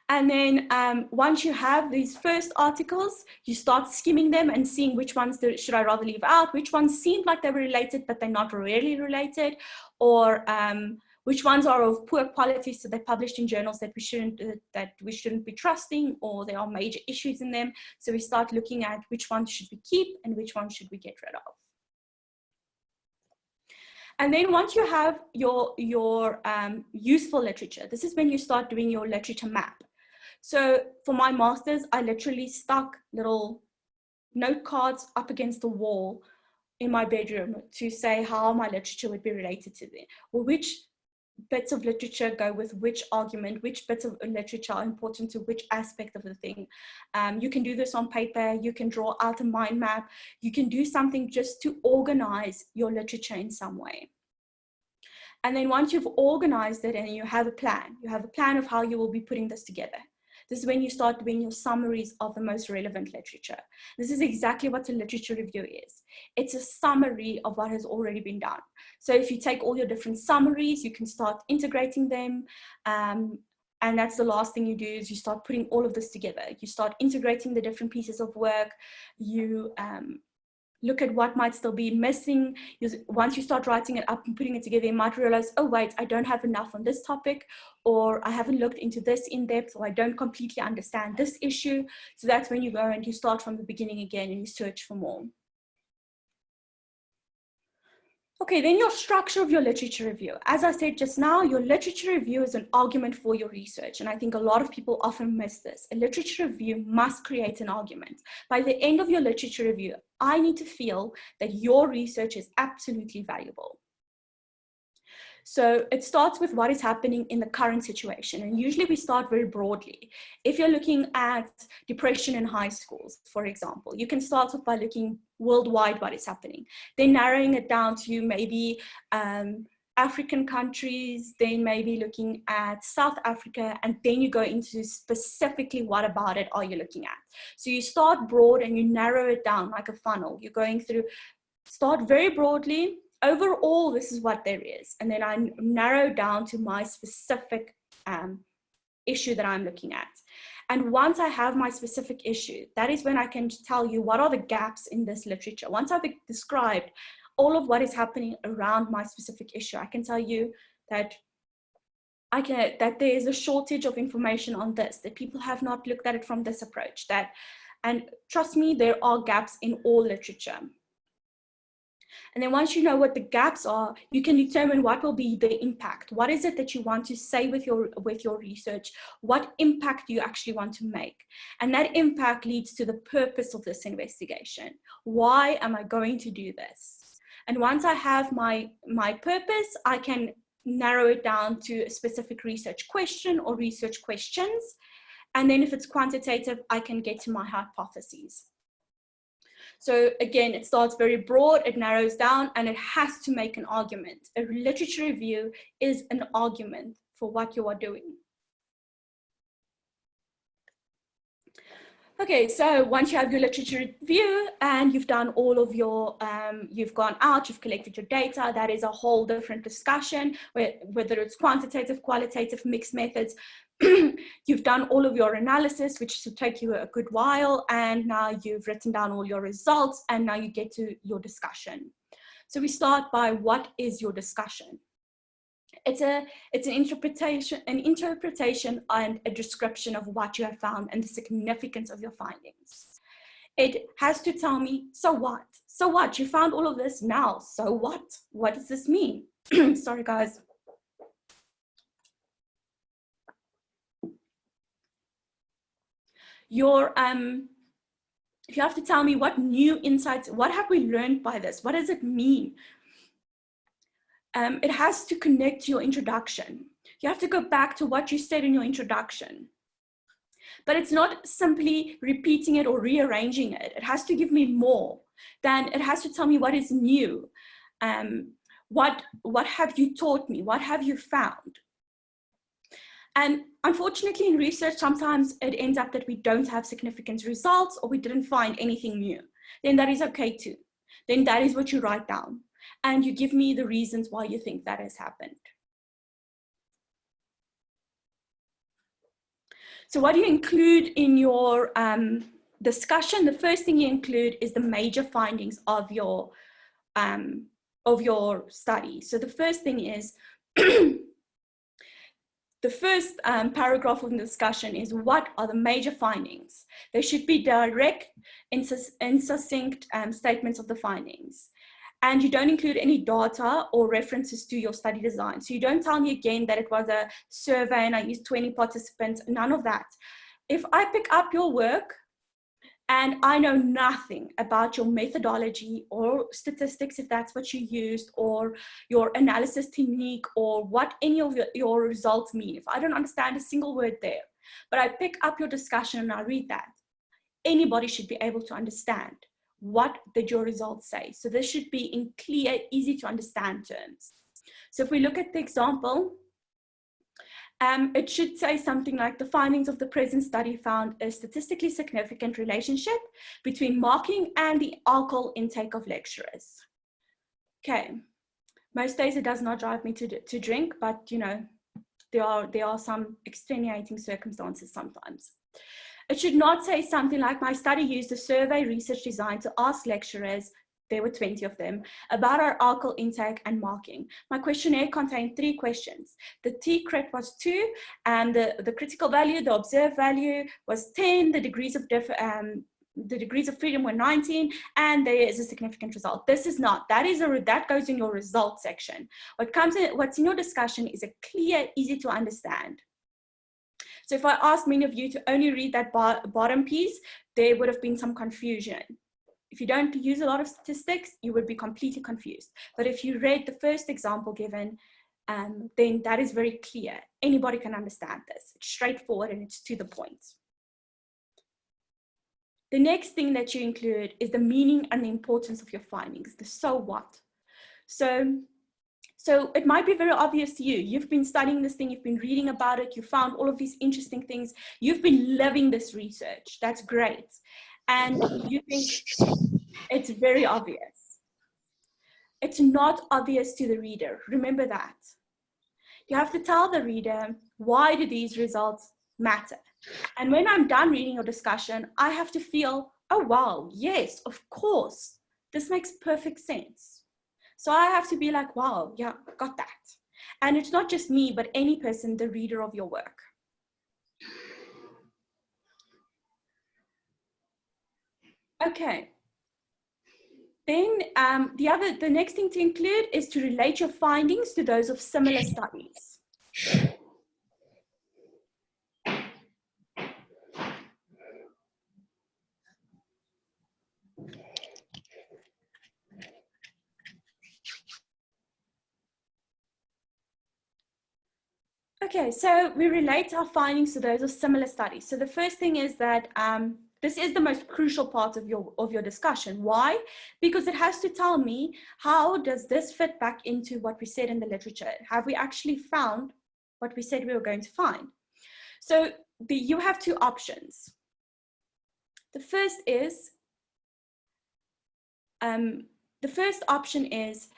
Speaker 2: And then once you have these first articles, you start skimming them and seeing which ones should I rather leave out, which ones seemed like they were related, but they're not really related, or which ones are of poor quality, so they're published in journals that we shouldn't be trusting, or there are major issues in them. So we start looking at which ones should we keep and which ones should we get rid of. And then once you have your useful literature, this is when you start doing your literature map. So for my master's, I literally stuck little note cards up against the wall in my bedroom to say how my literature would be related to them, or which bits of literature go with which argument, which bits of literature are important to which aspect of the thing. You can do this on paper, you can draw out a mind map, you can do something just to organize your literature in some way. And then once you've organized it and you have a plan of how you will be putting this together. This is when you start doing your summaries of the most relevant literature. This is exactly what a literature review is. It's a summary of what has already been done. So if you take all your different summaries, you can start integrating them. And that's the last thing you do, is you start putting all of this together. You start integrating the different pieces of work. You look at what might still be missing. Once you start writing it up and putting it together, you might realize, oh wait, I don't have enough on this topic, or I haven't looked into this in depth, or I don't completely understand this issue. So that's when you go and you start from the beginning again and you search for more. Okay, then your structure of your literature review. As I said just now, your literature review is an argument for your research. And I think a lot of people often miss this. A literature review must create an argument. By the end of your literature review, I need to feel that your research is absolutely valuable. So it starts with what is happening in the current situation. And usually we start very broadly. If you're looking at depression in high schools, for example, you can start off by looking worldwide what is happening. Then narrowing it down to maybe African countries, then maybe looking at South Africa, and then you go into specifically what about it are you looking at. So you start broad and you narrow it down like a funnel. You're going through, start very broadly. Overall, this is what there is. And then I narrow down to my specific issue that I'm looking at. And once I have my specific issue, that is when I can tell you what are the gaps in this literature. Once I've described all of what is happening around my specific issue, I can tell you that there is a shortage of information on this, that people have not looked at it from this approach. And trust me, there are gaps in all literature. And then once you know what the gaps are, you can determine what will be the impact. What is it that you want to say with your research? What impact do you actually want to make? And that impact leads to the purpose of this investigation. Why am I going to do this? And once I have my purpose, I can narrow it down to a specific research question or research questions. And then if it's quantitative, I can get to my hypotheses. So again, it starts very broad, it narrows down, and it has to make an argument. A literature review is an argument for what you are doing. Okay, so once you have your literature review and you've done all of your, you've gone out, you've collected your data, that is a whole different discussion, whether it's quantitative, qualitative, mixed methods. You've done all of your analysis, which should take you a good while, and now you've written down all your results, and now you get to your discussion. So we start by, what is your discussion? It's an interpretation and a description of what you have found and the significance of your findings. It has to tell me, so what? So what? You found all of this now, so what? What does this mean? Sorry, guys. You have to tell me what new insights, what have we learned by this? What does it mean? It has to connect to your introduction. You have to go back to what you said in your introduction. But it's not simply repeating it or rearranging it. It has to give me more. Then it has to tell me what is new. What have you taught me? What have you found? And unfortunately in research, sometimes it ends up that we don't have significant results or we didn't find anything new. Then that is okay too. Then that is what you write down. And you give me the reasons why you think that has happened. So what do you include in your discussion? The first thing you include is the major findings of your study. So the first thing is, the first paragraph of the discussion is, what are the major findings? There should be direct and succinct statements of the findings. And you don't include any data or references to your study design. So you don't tell me again that it was a survey and I used 20 participants, none of that. If I pick up your work and I know nothing about your methodology or statistics, if that's what you used, or your analysis technique, or what any of your results mean, if I don't understand a single word there, but I pick up your discussion and I read that, anybody should be able to understand, what did your results say? So this should be in clear, easy to understand terms. So if we look at the example, it should say something like, the findings of the present study found a statistically significant relationship between marking and the alcohol intake of lecturers. Okay, most days it does not drive me to drink, but you know, there are some extenuating circumstances sometimes. It should not say something like, my study used a survey research designed to ask lecturers there were 20 of them, about our alcohol intake and marking. My questionnaire contained 3 questions. The T-crit was 2, and the critical value, the observed value was 10, the degrees of freedom were 19, and there is a significant result. This is not, that goes in your result section. What's in your discussion is a clear, easy to understand. So if I asked many of you to only read that bottom piece, there would have been some confusion. If you don't use a lot of statistics, you would be completely confused. But if you read the first example given, then that is very clear. Anybody can understand this. It's straightforward and it's to the point. The next thing that you include is the meaning and the importance of your findings, the so what. So it might be very obvious to you. You've been studying this thing, you've been reading about it, you found all of these interesting things, you've been living this research. That's great. And you think it's very obvious. It's not obvious to the reader. Remember that. You have to tell the reader, why do these results matter? And when I'm done reading your discussion, I have to feel, oh, wow, yes, of course. This makes perfect sense. So I have to be like, wow, yeah, got that. And it's not just me, but any person, the reader of your work. Okay. Then the next thing to include is to relate your findings to those of similar studies. Okay, so we relate our findings to those of similar studies. So the first thing is that this is the most crucial part of your discussion. Why? Because it has to tell me, how does this fit back into what we said in the literature? Have we actually found what we said we were going to find? So you have 2 options. The first option is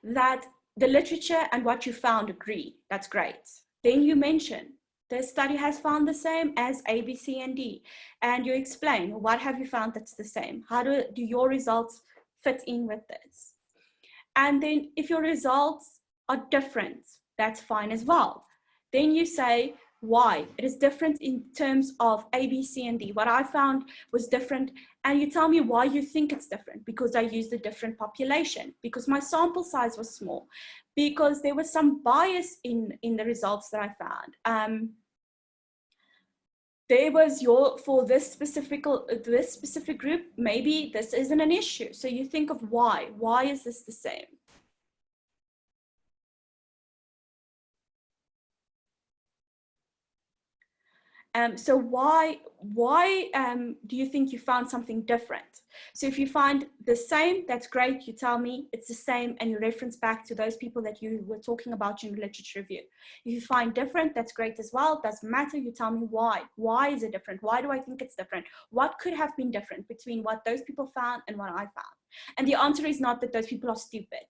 Speaker 2: that the literature and what you found agree. That's great. Then you mention, the study has found the same as A, B, C, and D. And you explain, what have you found that's the same? How do your results fit in with this? And then if your results are different, that's fine as well. Then you say why. It is different in terms of A, B, C, and D. What I found was different. And you tell me why you think it's different. Because I used a different population. Because my sample size was small. Because there was some bias in the results that I found. There was for this specific group, maybe this isn't an issue. So you think of why. Why is this the same? So why do you think you found something different? So if you find the same, that's great. You tell me it's the same and you reference back to those people that you were talking about in the literature review. If you find different, that's great as well. Doesn't matter. You tell me why. Why is it different? Why do I think it's different? What could have been different between what those people found and what I found? And the answer is not that those people are stupid.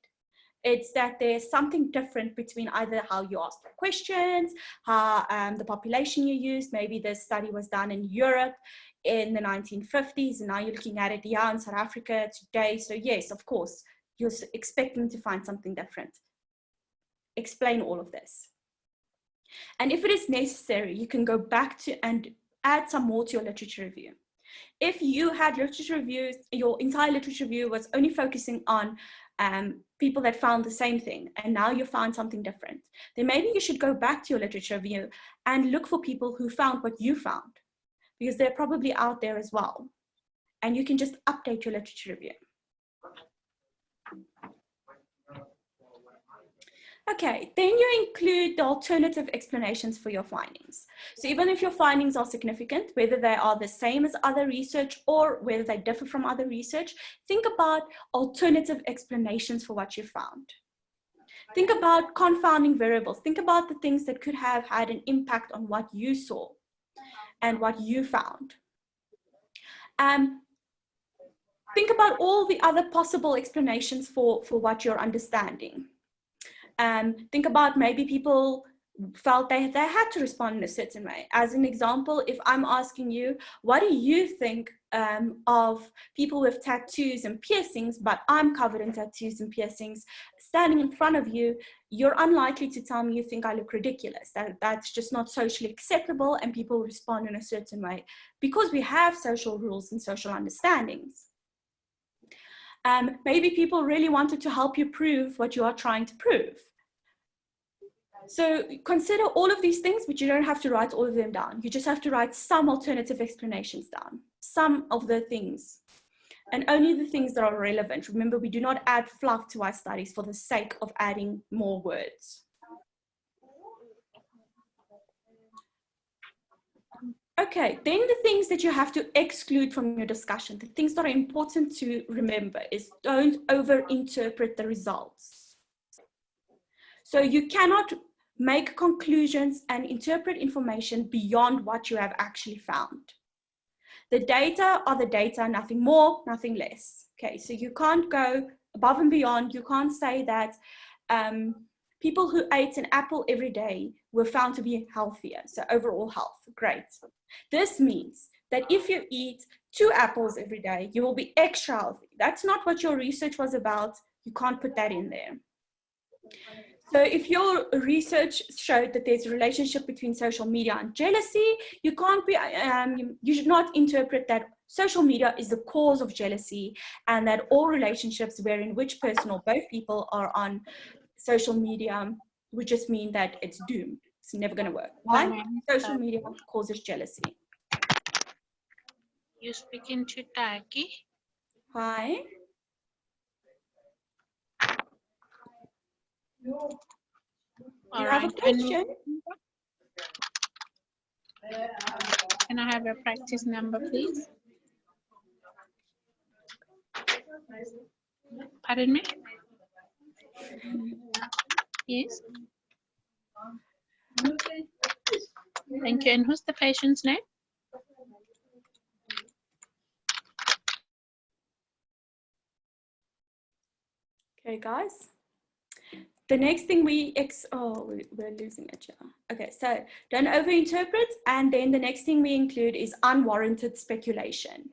Speaker 2: It's that there's something different between either how you asked the questions, how the population you used. Maybe this study was done in Europe in the 1950s, and now you're looking at it in South Africa today. So yes, of course, you're expecting to find something different. Explain all of this. And if it is necessary, you can go back to and add some more to your literature review. If you had literature reviews, your entire literature review was only focusing on people that found the same thing, and now you found something different, then maybe you should go back to your literature review and look for people who found what you found, because they're probably out there as well. And you can just update your literature review. Okay, then you include the alternative explanations for your findings. So even if your findings are significant, whether they are the same as other research or whether they differ from other research, think about alternative explanations for what you found. Think about confounding variables. Think about the things that could have had an impact on what you saw and what you found. Think about all the other possible explanations for what you're understanding. Think about maybe people felt they had to respond in a certain way. As an example, if I'm asking you, what do you think of people with tattoos and piercings, but I'm covered in tattoos and piercings, standing in front of you, you're unlikely to tell me you think I look ridiculous. That's just not socially acceptable, and people respond in a certain way because we have social rules and social understandings. Maybe people really wanted to help you prove what you are trying to prove. So consider all of these things, but you don't have to write all of them down. You just have to write some alternative explanations down, some of the things, and only the things that are relevant. Remember, we do not add fluff to our studies for the sake of adding more words. Okay, then the things that you have to exclude from your discussion, the things that are important to remember is don't over-interpret the results. So you cannot make conclusions and interpret information beyond what you have actually found. The data are the data, nothing more, nothing less. Okay, so you can't go above and beyond. You can't say that people who ate an apple every day were found to be healthier. So overall health, great. This means that if you eat 2 apples every day, you will be extra healthy. That's not what your research was about. You can't put that in there. So if your research showed that there's a relationship between social media and jealousy, you can't be, you should not interpret that social media is the cause of jealousy and that all relationships wherein which person or both people are on social media would just mean that it's doomed. It's never going to work. Why? Social media causes jealousy.
Speaker 3: You speaking to Taki?
Speaker 2: Hi.
Speaker 3: All
Speaker 2: You have a
Speaker 3: right.
Speaker 2: question?
Speaker 3: Can I have your practice number, please? Pardon me? Yes. Thank you. And who's the patient's name?
Speaker 2: Okay, guys. The next thing we're losing it here. Okay, so don't overinterpret, and then the next thing we include is unwarranted speculation.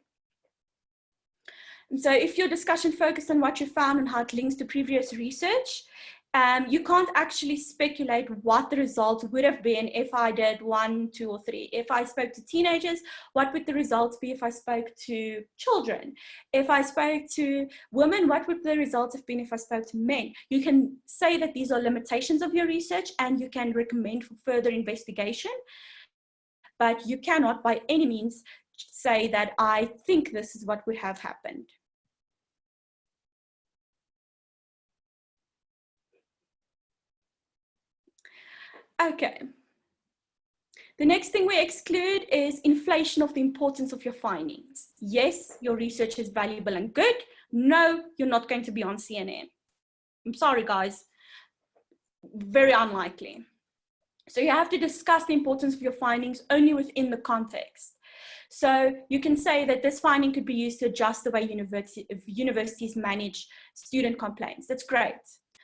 Speaker 2: And so if your discussion focused on what you found and how it links to previous research, you can't actually speculate what the results would have been if I did 1, 2, or 3. If I spoke to teenagers, what would the results be if I spoke to children? If I spoke to women, what would the results have been if I spoke to men? You can say that these are limitations of your research and you can recommend for further investigation, but you cannot by any means say that I think this is what would have happened. Okay. The next thing we exclude is inflation of the importance of your findings. Yes, your research is valuable and good. No, you're not going to be on CNN. I'm sorry, guys. Very unlikely. So you have to discuss the importance of your findings only within the context. So you can say that this finding could be used to adjust the way universities manage student complaints. That's great.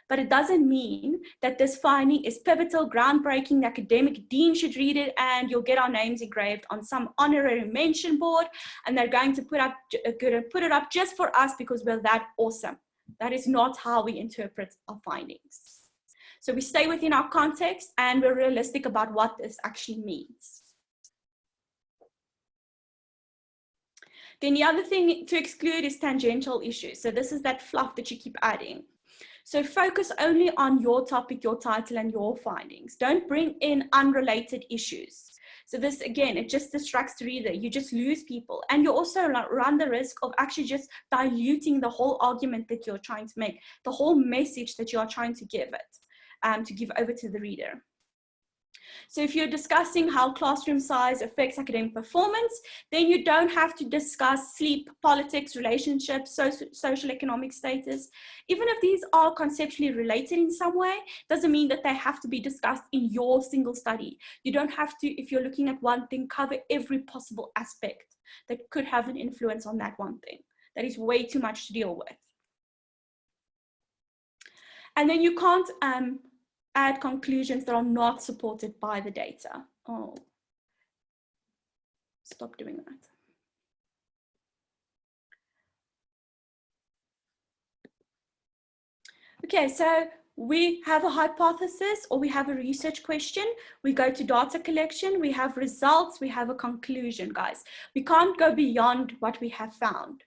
Speaker 2: But it doesn't mean that this finding is pivotal, groundbreaking, the academic dean should read it, and you'll get our names engraved on some honorary mention board, and they're going to put it up just for us because we're that awesome. That is not how we interpret our findings. So we stay within our context, and we're realistic about what this actually means. Then the other thing to exclude is tangential issues. So this is that fluff that you keep adding. So focus only on your topic, your title, and your findings. Don't bring in unrelated issues. So this, again, it just distracts the reader. You just lose people. And you also run the risk of actually just diluting the whole argument that you're trying to make, the whole message that you are trying to give over to the reader. So if you're discussing how classroom size affects academic performance, then you don't have to discuss sleep, politics, relationships, social economic status. Even if these are conceptually related in some way, doesn't mean that they have to be discussed in your single study. You don't have to, if you're looking at one thing, cover every possible aspect that could have an influence on that one thing. That is way too much to deal with. And then you can't add conclusions that are not supported by the data. Oh, stop doing that. Okay, so we have a hypothesis or we have a research question. We go to data collection, we have results, we have a conclusion, guys. We can't go beyond what we have found.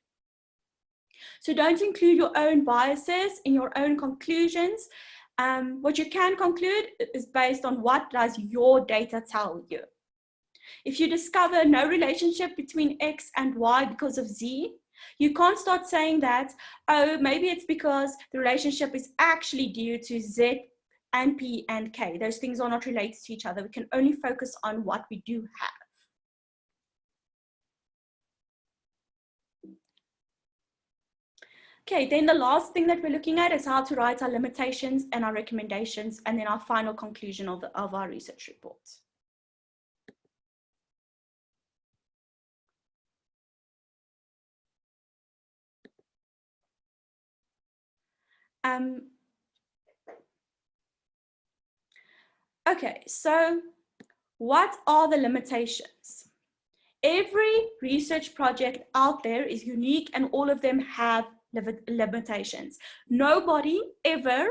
Speaker 2: So don't include your own biases in your own conclusions. What you can conclude is based on what does your data tell you. If you discover no relationship between X and Y because of Z, you can't start saying that, oh, maybe it's because the relationship is actually due to Z and P and K. Those things are not related to each other. We can only focus on what we do have. Okay, then the last thing that we're looking at is how to write our limitations and our recommendations, and then our final conclusion of our research report. Okay, so what are the limitations? Every research project out there is unique and all of them have limitations. Nobody ever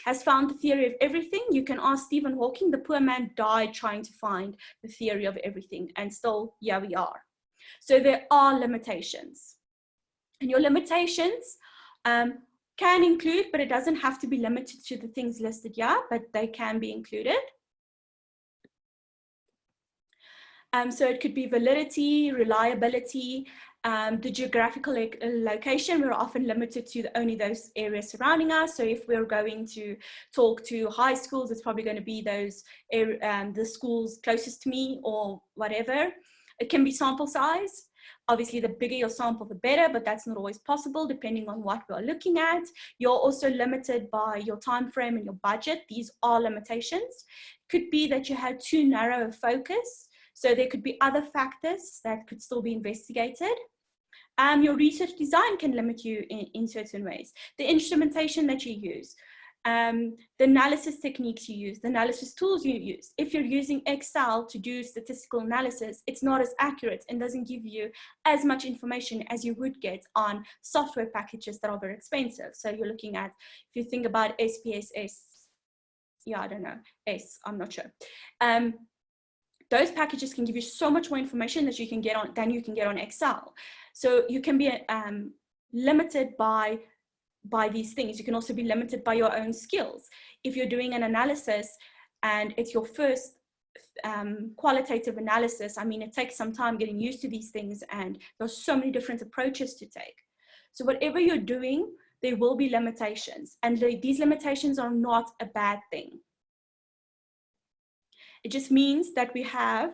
Speaker 2: has found the theory of everything. You can ask Stephen Hawking, the poor man died trying to find the theory of everything, and still, yeah, we are. So there are limitations. And your limitations can include, but it doesn't have to be limited to the things listed here, but they can be included. So it could be validity, reliability, the geographical location. We're often limited to only those areas surrounding us. So if we're going to talk to high schools, it's probably going to be those the schools closest to me or whatever. It can be sample size. Obviously, the bigger your sample, the better, but that's not always possible depending on what we're looking at. You're also limited by your time frame and your budget. These are limitations. Could be that you had too narrow a focus. So there could be other factors that could still be investigated. Your research design can limit you in certain ways. The instrumentation that you use, the analysis techniques you use, the analysis tools you use. If you're using Excel to do statistical analysis, it's not as accurate and doesn't give you as much information as you would get on software packages that are very expensive. So you're looking at, if you think about SPSS, yeah, I don't know, I'm not sure. Those packages can give you so much more information that you can get on Excel. So you can be limited by these things. You can also be limited by your own skills. If you're doing an analysis and it's your first qualitative analysis, I mean, it takes some time getting used to these things and there's so many different approaches to take. So whatever you're doing, there will be limitations, and these limitations are not a bad thing. It just means that we have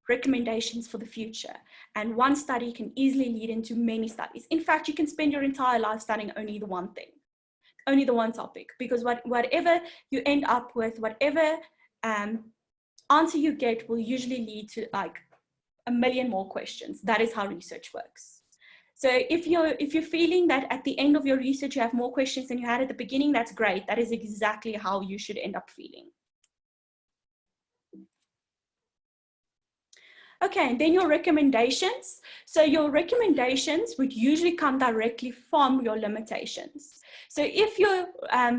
Speaker 2: recommendations for the future, and one study can easily lead into many studies. In fact, you can spend your entire life studying only the one thing, only the one topic, because whatever you end up with, whatever answer you get will usually lead to like a million more questions. That is how research works. So if you're feeling that at the end of your research you have more questions than you had at the beginning, that's great. That is exactly how you should end up feeling. Okay, and then your recommendations. So your recommendations would usually come directly from your limitations. So if your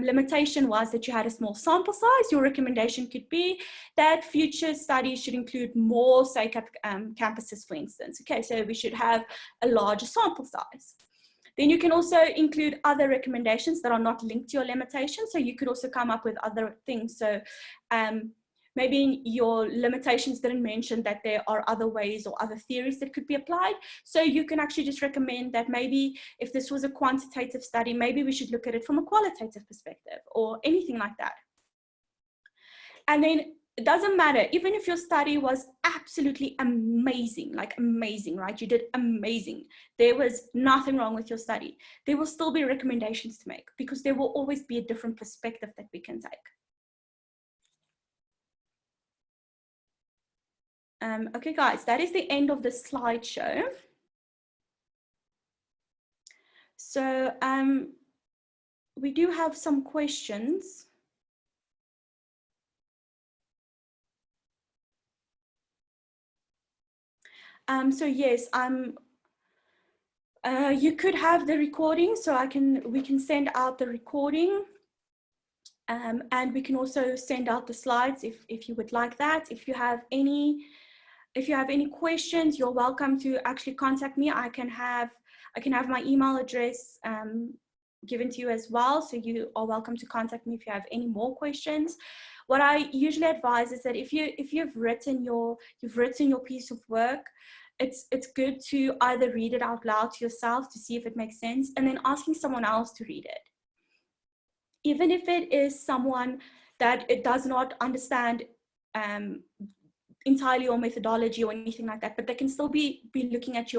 Speaker 2: limitation was that you had a small sample size, your recommendation could be that future studies should include more SACAP campuses, for instance. Okay, so we should have a larger sample size. Then you can also include other recommendations that are not linked to your limitation. So you could also come up with other things. So maybe your limitations didn't mention that there are other ways or other theories that could be applied. So you can actually just recommend that maybe if this was a quantitative study, maybe we should look at it from a qualitative perspective or anything like that. And then it doesn't matter, even if your study was absolutely amazing, like amazing, right? You did amazing. There was nothing wrong with your study. There will still be recommendations to make because there will always be a different perspective that we can take. Okay, guys, that is the end of the slideshow. So we do have some questions. So yes, you could have the recording, so we can send out the recording, and we can also send out the slides if you would like that. If you have any questions, you're welcome to actually contact me. I can have my email address given to you as well, so you are welcome to contact me if you have any more questions. What I usually advise is that if you've written your piece of work, it's good to either read it out loud to yourself to see if it makes sense, and then asking someone else to read it. Even if it is someone that it does not understand entirely your methodology or anything like that, but they can still be looking at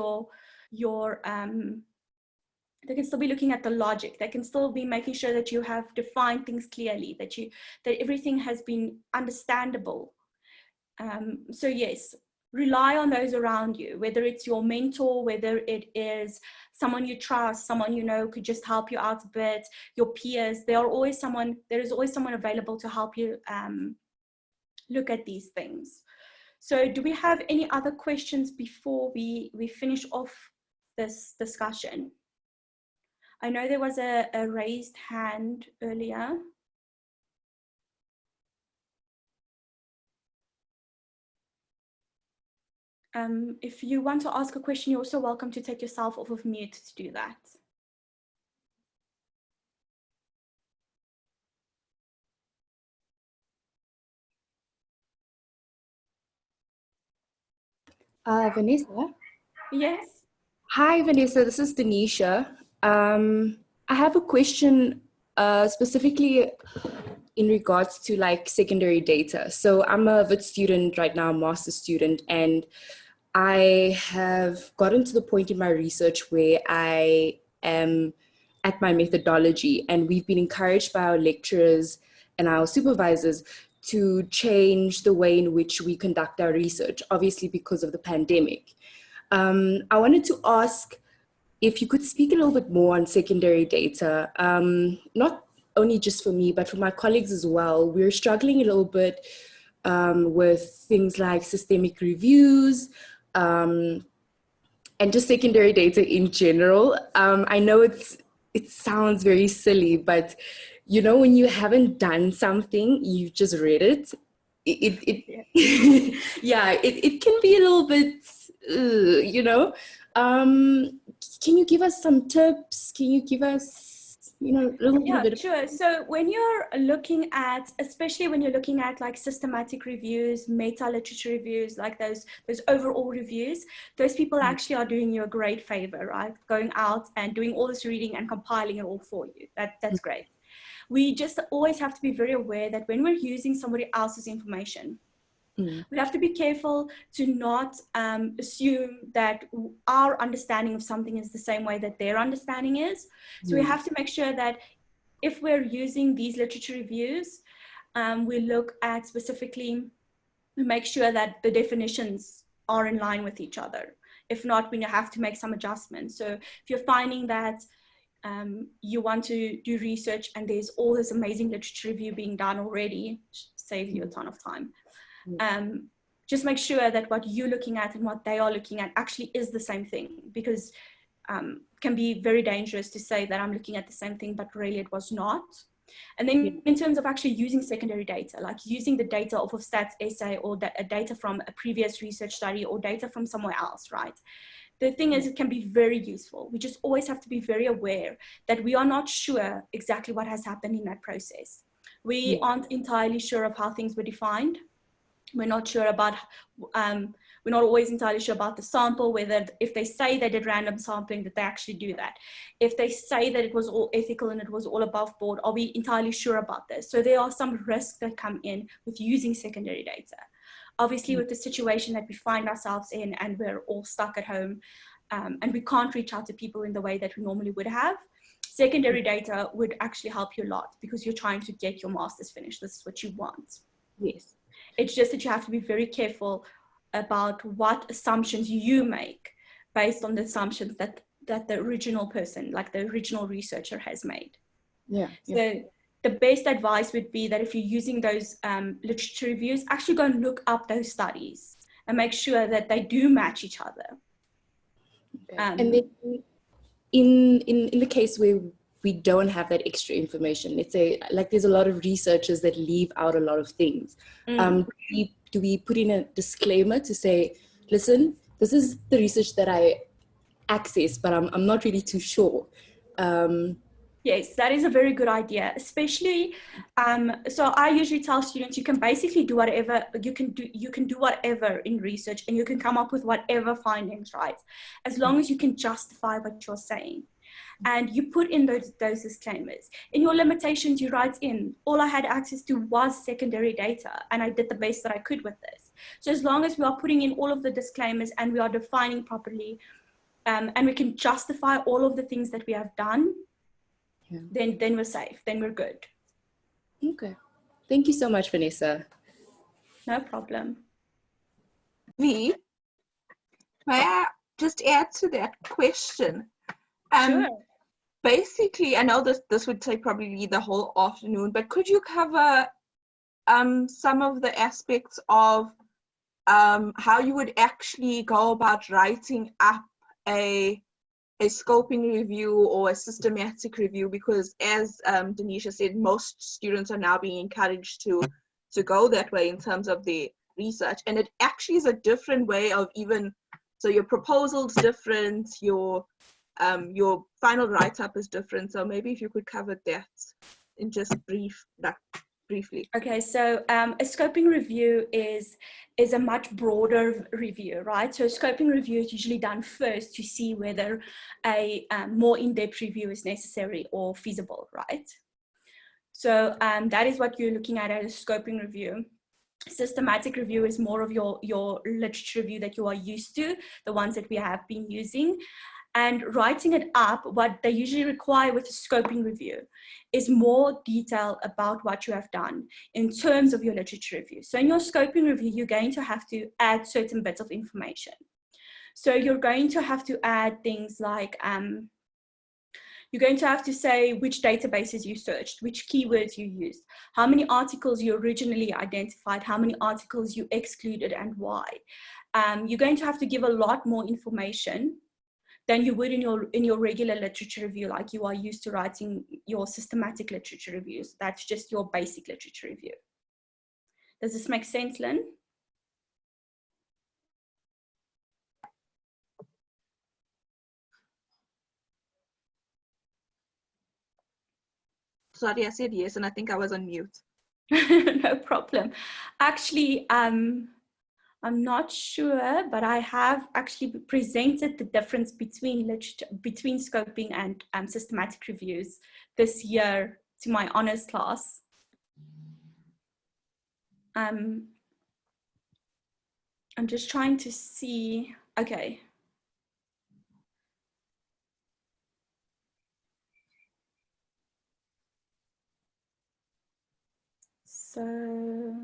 Speaker 2: they can still be looking at the logic. They can still be making sure that you have defined things clearly, that everything has been understandable. So yes, rely on those around you, whether it's your mentor, whether it is someone you trust, someone you know could just help you out a bit, your peers. There is always someone available to help you look at these things. So do we have any other questions before we finish off this discussion? I know there was a raised hand earlier. If you want to ask a question, you're also welcome to take yourself off of mute to do that.
Speaker 7: Vanessa?
Speaker 2: Yes.
Speaker 7: Hi, Vanessa. This is Denisha. I have a question specifically in regards to like secondary data. So I'm a VIT student right now, master's student, and I have gotten to the point in my research where I am at my methodology, and we've been encouraged by our lecturers and our supervisors to change the way in which we conduct our research, obviously because of the pandemic. I wanted to ask if you could speak a little bit more on secondary data, not only just for me, but for my colleagues as well. We're struggling a little bit with things like systemic reviews and just secondary data in general. I know it sounds very silly, but you know, when you haven't done something, you just read it. Yeah, it can be a little bit, you know. Can you give us some tips? Can you give us, you know, a little bit of...
Speaker 2: Sure. So when you're looking at, especially when you're looking at like systematic reviews, meta-literature reviews, like those overall reviews, those people actually are doing you a great favor, right? Going out and doing all this reading and compiling it all for you. That's great. We just always have to be very aware that when we're using somebody else's information, we have to be careful to not assume that our understanding of something is the same way that their understanding is. So we have to make sure that if we're using these literature reviews, we look at specifically, we make sure that the definitions are in line with each other. If not, we have to make some adjustments. So if you're finding that you want to do research and there's all this amazing literature review being done already, save you a ton of time. Just make sure that what you're looking at and what they are looking at actually is the same thing, because it can be very dangerous to say that I'm looking at the same thing, but really it was not. And then in terms of actually using secondary data, like using the data off of PsySSA or data from a previous research study or data from somewhere else, right? The thing is, it can be very useful. We just always have to be very aware that we are not sure exactly what has happened in that process. We aren't entirely sure of how things were defined. We're not sure about, we're not always entirely sure about the sample, whether if they say they did random sampling, that they actually do that. If they say that it was all ethical and it was all above board, are we entirely sure about this? So there are some risks that come in with using secondary data. Obviously, with the situation that we find ourselves in and we're all stuck at home and we can't reach out to people in the way that we normally would have, secondary data would actually help you a lot because you're trying to get your master's finished. This is what you want.
Speaker 7: Yes.
Speaker 2: It's just that you have to be very careful about what assumptions you make based on the assumptions that the original person, like the original researcher, has made.
Speaker 7: Yeah.
Speaker 2: So the best advice would be that if you're using those literature reviews, actually go and look up those studies and make sure that they do match each other.
Speaker 7: Okay. And then in the case where we don't have that extra information, let's say like there's a lot of researchers that leave out a lot of things. Do we put in a disclaimer to say, listen, this is the research that I access, but I'm not really too sure.
Speaker 2: Yes, that is a very good idea, especially, so I usually tell students you can basically do whatever, you can do whatever in research, and you can come up with whatever findings, right? As long as you can justify what you're saying. And you put in those disclaimers. In your limitations, you write in, all I had access to was secondary data, and I did the best that I could with this. So as long as we are putting in all of the disclaimers and we are defining properly, and we can justify all of the things that we have done, then we're safe, then we're good.
Speaker 7: Okay. Thank you so much, Vanessa.
Speaker 2: No problem.
Speaker 4: V, may I just add to that question?
Speaker 2: Sure.
Speaker 4: Basically, I know this would take probably the whole afternoon, but could you cover some of the aspects of how you would actually go about writing up a scoping review or a systematic review? Because as Denisha said, most students are now being encouraged to go that way in terms of the research, and it actually is a different way of so your proposal's different, your final write-up is different. So maybe if you could cover that in just briefly.
Speaker 2: Okay, so a scoping review is a much broader review, right? So a scoping review is usually done first to see whether a more in-depth review is necessary or feasible, right? So that is what you're looking at as a scoping review. Systematic review is more of your literature review that you are used to, the ones that we have been using. And writing it up, what they usually require with a scoping review is more detail about what you have done in terms of your literature review. So in your scoping review, you're going to have to add certain bits of information. So you're going to have to add things like, you're going to have to say which databases you searched, which keywords you used, how many articles you originally identified, how many articles you excluded, and why. You're going to have to give a lot more information than you would in your regular literature review, like you are used to writing your systematic literature reviews. That's just your basic literature review. Does this make sense, Lynn?
Speaker 4: Sorry, I said yes, and I think I was on mute.
Speaker 2: No problem. Actually, I'm not sure, but I have actually presented the difference between scoping and systematic reviews this year to my honors class. I'm just trying to see, okay. So,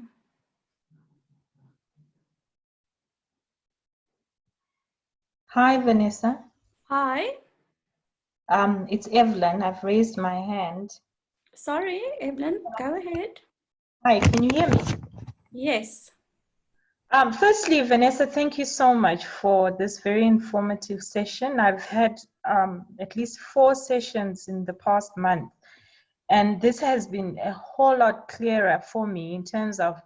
Speaker 8: Hi, Vanessa.
Speaker 2: hi.
Speaker 8: It's Evelyn. I've raised my hand.
Speaker 2: Sorry, Evelyn, go ahead.
Speaker 8: Hi, can you hear me?
Speaker 2: Yes.
Speaker 8: Firstly, Vanessa, thank you so much for this very informative session. I've had at least 4 sessions in the past month, and this has been a whole lot clearer for me in terms of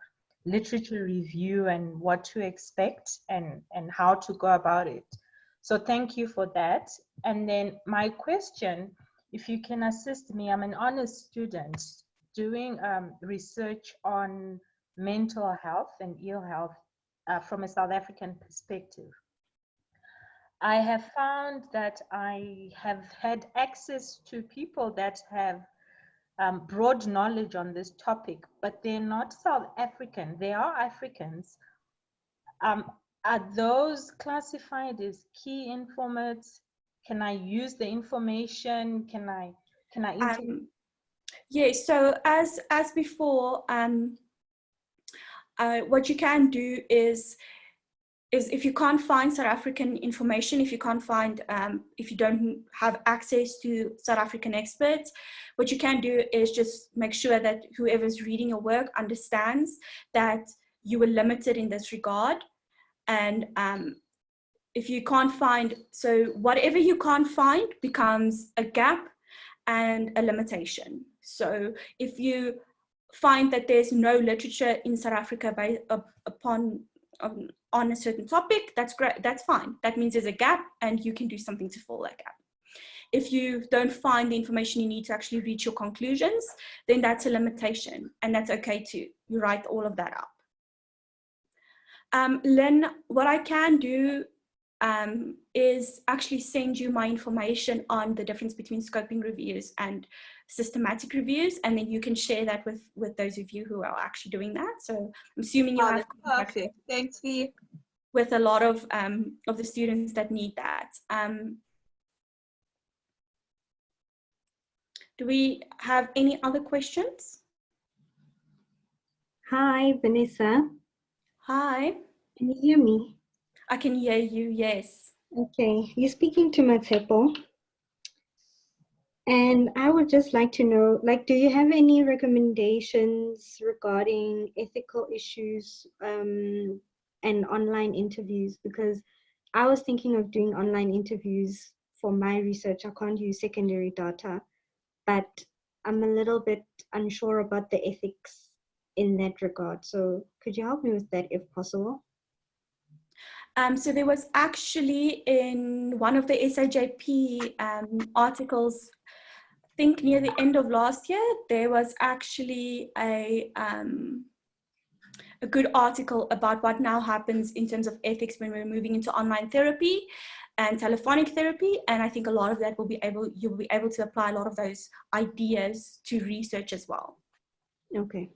Speaker 8: literature review and what to expect and how to go about it. So thank you for that. And then my question, if you can assist me, I'm an honors student doing research on mental health and ill health from a South African perspective. I have found that I have had access to people that have broad knowledge on this topic, but they're not South African. They are Africans. Are those classified as key informats? Can I use the information? Can I
Speaker 2: Yes, so as before, what you can do is is if you can't find South African information, if you can't find, if you don't have access to South African experts, what you can do is just make sure that whoever's reading your work understands that you were limited in this regard. And if you can't find, so whatever you can't find becomes a gap and a limitation. So if you find that there's no literature in South Africa on a certain topic, that's great, that's fine. That means there's a gap and you can do something to fill that gap. If you don't find the information you need to actually reach your conclusions, then that's a limitation, and that's okay too. You write all of that up. Lynn, what I can do is actually send you my information on the difference between scoping reviews and systematic reviews, and then you can share that with those of you who are actually doing that. So I'm assuming you have
Speaker 4: perfect. Thanks, V.
Speaker 2: With a lot of the students that need that. Do we have any other questions?
Speaker 9: Hi, Vanessa.
Speaker 2: Hi.
Speaker 9: Can you hear me?
Speaker 2: I can hear you, yes.
Speaker 9: Okay, you're speaking to Matsepo. And I would just like to know, like, do you have any recommendations regarding ethical issues and online interviews? Because I was thinking of doing online interviews for my research. I can't use secondary data, but I'm a little bit unsure about the ethics in that regard. So could you help me with that if possible?
Speaker 2: So there was actually in one of the SAJP articles, I think near the end of last year, there was actually a good article about what now happens in terms of ethics when we're moving into online therapy and telephonic therapy. And I think a lot of that you'll be able to apply a lot of those ideas to research as well.
Speaker 9: Okay.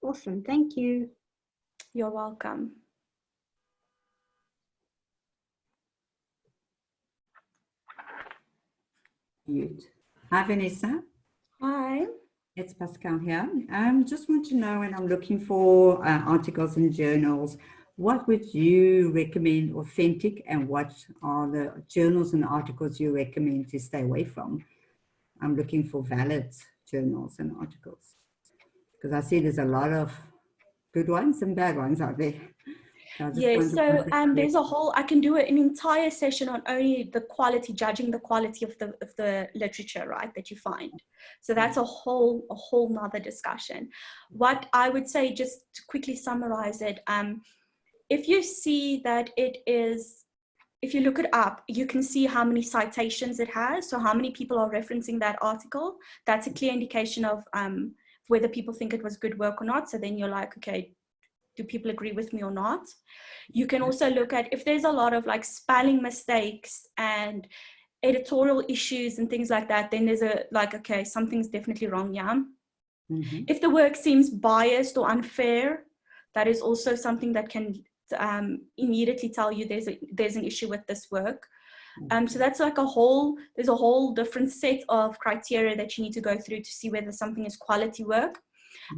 Speaker 9: Awesome, thank you.
Speaker 2: You're welcome.
Speaker 10: Hi, Vanessa.
Speaker 2: Hi.
Speaker 10: It's Pascal here. Just want to know, when I'm looking for articles in journals, what would you recommend authentic, and what are the journals and articles you recommend to stay away from? I'm looking for valid journals and articles, because I see there's a lot of good ones and bad ones out there.
Speaker 2: Yes, so there's a whole, I can do an entire session on only the quality, judging the quality of the literature, right, that you find. So that's a whole nother discussion. What I would say, just to quickly summarize it, if you see that it is, if you look it up, you can see how many citations it has. So how many people are referencing that article. That's a clear indication of whether people think it was good work or not. So then you're like, okay, do people agree with me or not? You can also look at if there's a lot of like spelling mistakes and editorial issues and things like that, then there's a like, okay, something's definitely wrong, yeah? Mm-hmm. If the work seems biased or unfair, that is also something that can immediately tell you there's an issue with this work. So that's like there's a whole different set of criteria that you need to go through to see whether something is quality work.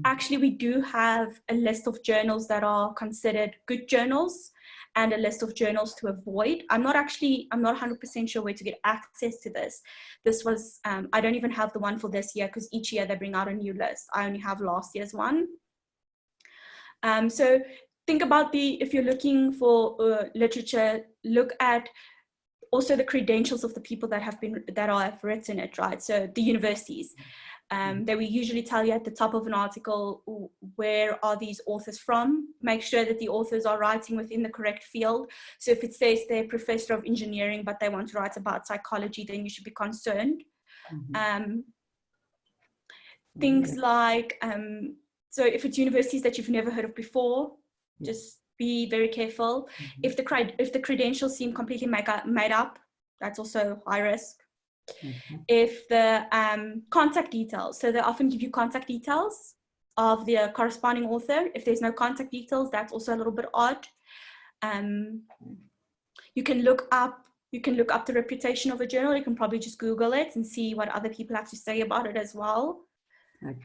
Speaker 2: Actually, we do have a list of journals that are considered good journals and a list of journals to avoid. I'm not 100% sure where to get access to this. This was, I don't even have the one for this year, because each year they bring out a new list. I only have last year's one. So think about if you're looking for literature, look at also the credentials of the people that have written it, right? So the universities. They will usually tell you at the top of an article, where are these authors from? Make sure that the authors are writing within the correct field. So if it says they're professor of engineering, but they want to write about psychology, then you should be concerned. Mm-hmm. Things like, so if it's universities that you've never heard of before, just be very careful. Mm-hmm. If the credentials seem completely made up, that's also high risk. Mm-hmm. If the contact details, so they often give you contact details of the corresponding author. If there's no contact details, that's also a little bit odd. You can look up the reputation of a journal. You can probably just Google it and see what other people have to say about it as well. Okay.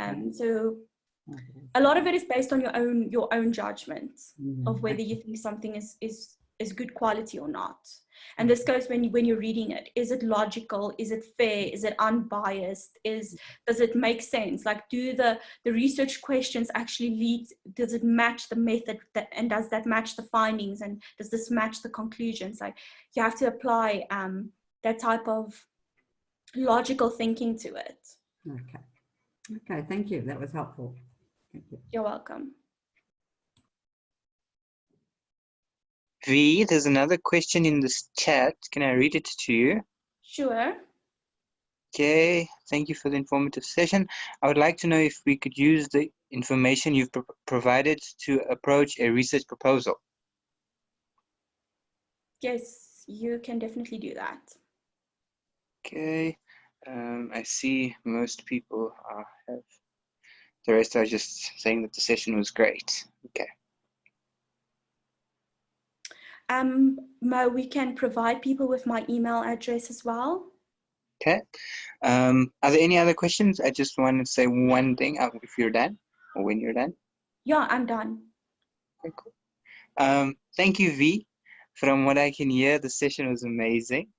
Speaker 2: A lot of it is based on your own judgment of whether
Speaker 10: Okay.
Speaker 2: you think something is good quality or not. And this goes when you're reading it. Is it logical? Is it fair? Is it unbiased? Does it make sense? Like, do the research questions actually lead? Does it match the method? And does that match the findings? And does this match the conclusions? Like, you have to apply that type of logical thinking to it.
Speaker 10: Okay. Okay, thank you. That was helpful. Thank you.
Speaker 2: You're welcome.
Speaker 1: V, there's another question in this chat. Can I read it to you?
Speaker 2: Sure.
Speaker 1: Okay, thank you for the informative session. I would like to know if we could use the information you've provided to approach a research proposal.
Speaker 2: Yes, you can definitely do that.
Speaker 1: Okay, I see most people have, the rest are just saying that the session was great. Okay.
Speaker 2: Mo, we can provide people with my email address as well.
Speaker 1: Okay. Are there any other questions? I just want to say one thing if you're done or when you're done.
Speaker 2: Yeah, I'm done.
Speaker 1: Okay, cool. Thank you, V. From what I can hear, the session was amazing.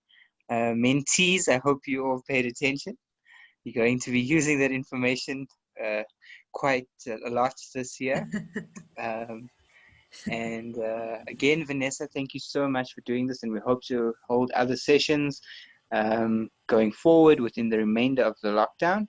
Speaker 1: Mentees, I hope you all paid attention. You're going to be using that information quite a lot this year. And again, Vanessa, thank you so much for doing this, and we hope to hold other sessions going forward within the remainder of the lockdown.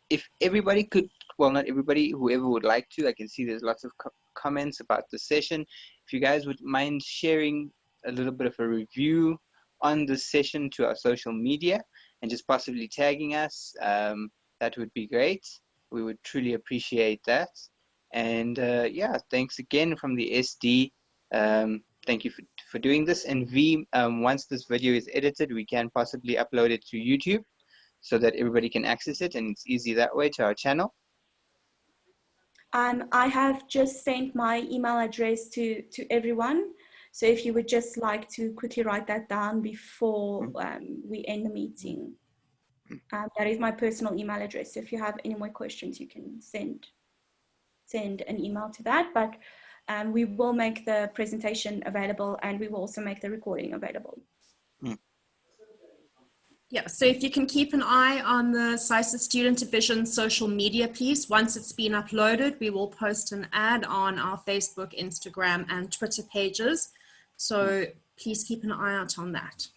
Speaker 1: If everybody could, well, not everybody, whoever would like to, I can see there's lots of comments about the session. If you guys would mind sharing a little bit of a review on the session to our social media and just possibly tagging us, that would be great. We would truly appreciate that. And yeah, thanks again from the SD. Thank you for doing this. And V, once this video is edited, we can possibly upload it to YouTube so that everybody can access it, and it's easy that way to our channel.
Speaker 2: I have just sent my email address to everyone. So if you would just like to quickly write that down before we end the meeting. That is my personal email address. So if you have any more questions, you can send an email to that. But we will make the presentation available, and we will also make the recording available.
Speaker 11: Yeah, so if you can keep an eye on the PsySSA Student Division social media, please. Once it's been uploaded, we will post an ad on our Facebook, Instagram, and Twitter pages. So please keep an eye out on that.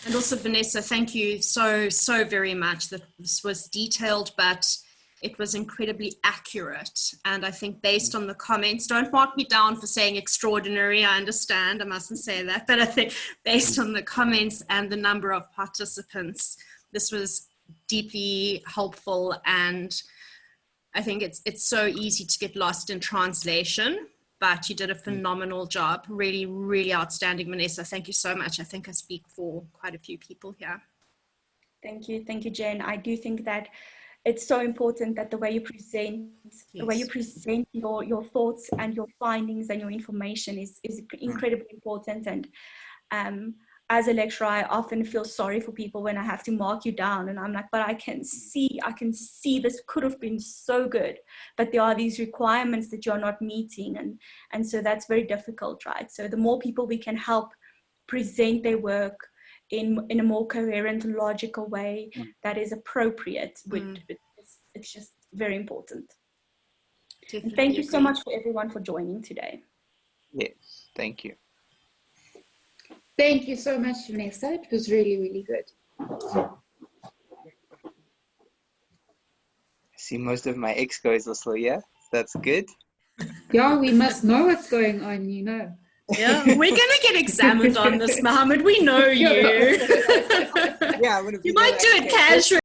Speaker 11: And also, Vanessa, thank you so very much. That this was detailed, but it was incredibly accurate. And I think based on the comments, don't mark me down for saying extraordinary, I understand, I mustn't say that, but I think based on the comments and the number of participants, this was deeply helpful. And I think it's so easy to get lost in translation, but you did a phenomenal job. Really, really outstanding, Vanessa. Thank you so much. I think I speak for quite a few people here.
Speaker 2: Thank you, Jen. I do think that it's so important that the way you present, the way you present your thoughts and your findings and your information is incredibly important. And as a lecturer, I often feel sorry for people when I have to mark you down, and I'm like, but I can see this could have been so good, but there are these requirements that you're not meeting, and so that's very difficult, right? So the more people we can help present their work in a more coherent, logical way that is appropriate, it's just very important. And thank you so much for everyone for joining today.
Speaker 1: Yes, thank you.
Speaker 12: Thank you so much, Vanessa. It was really, really good.
Speaker 1: I see most of my ex-guys also here. That's good.
Speaker 12: Yeah, we must know what's going on, you know.
Speaker 11: Yeah, we're going to get examined on this, Mohammed. We know you.
Speaker 1: Yeah,
Speaker 11: you might do it casually.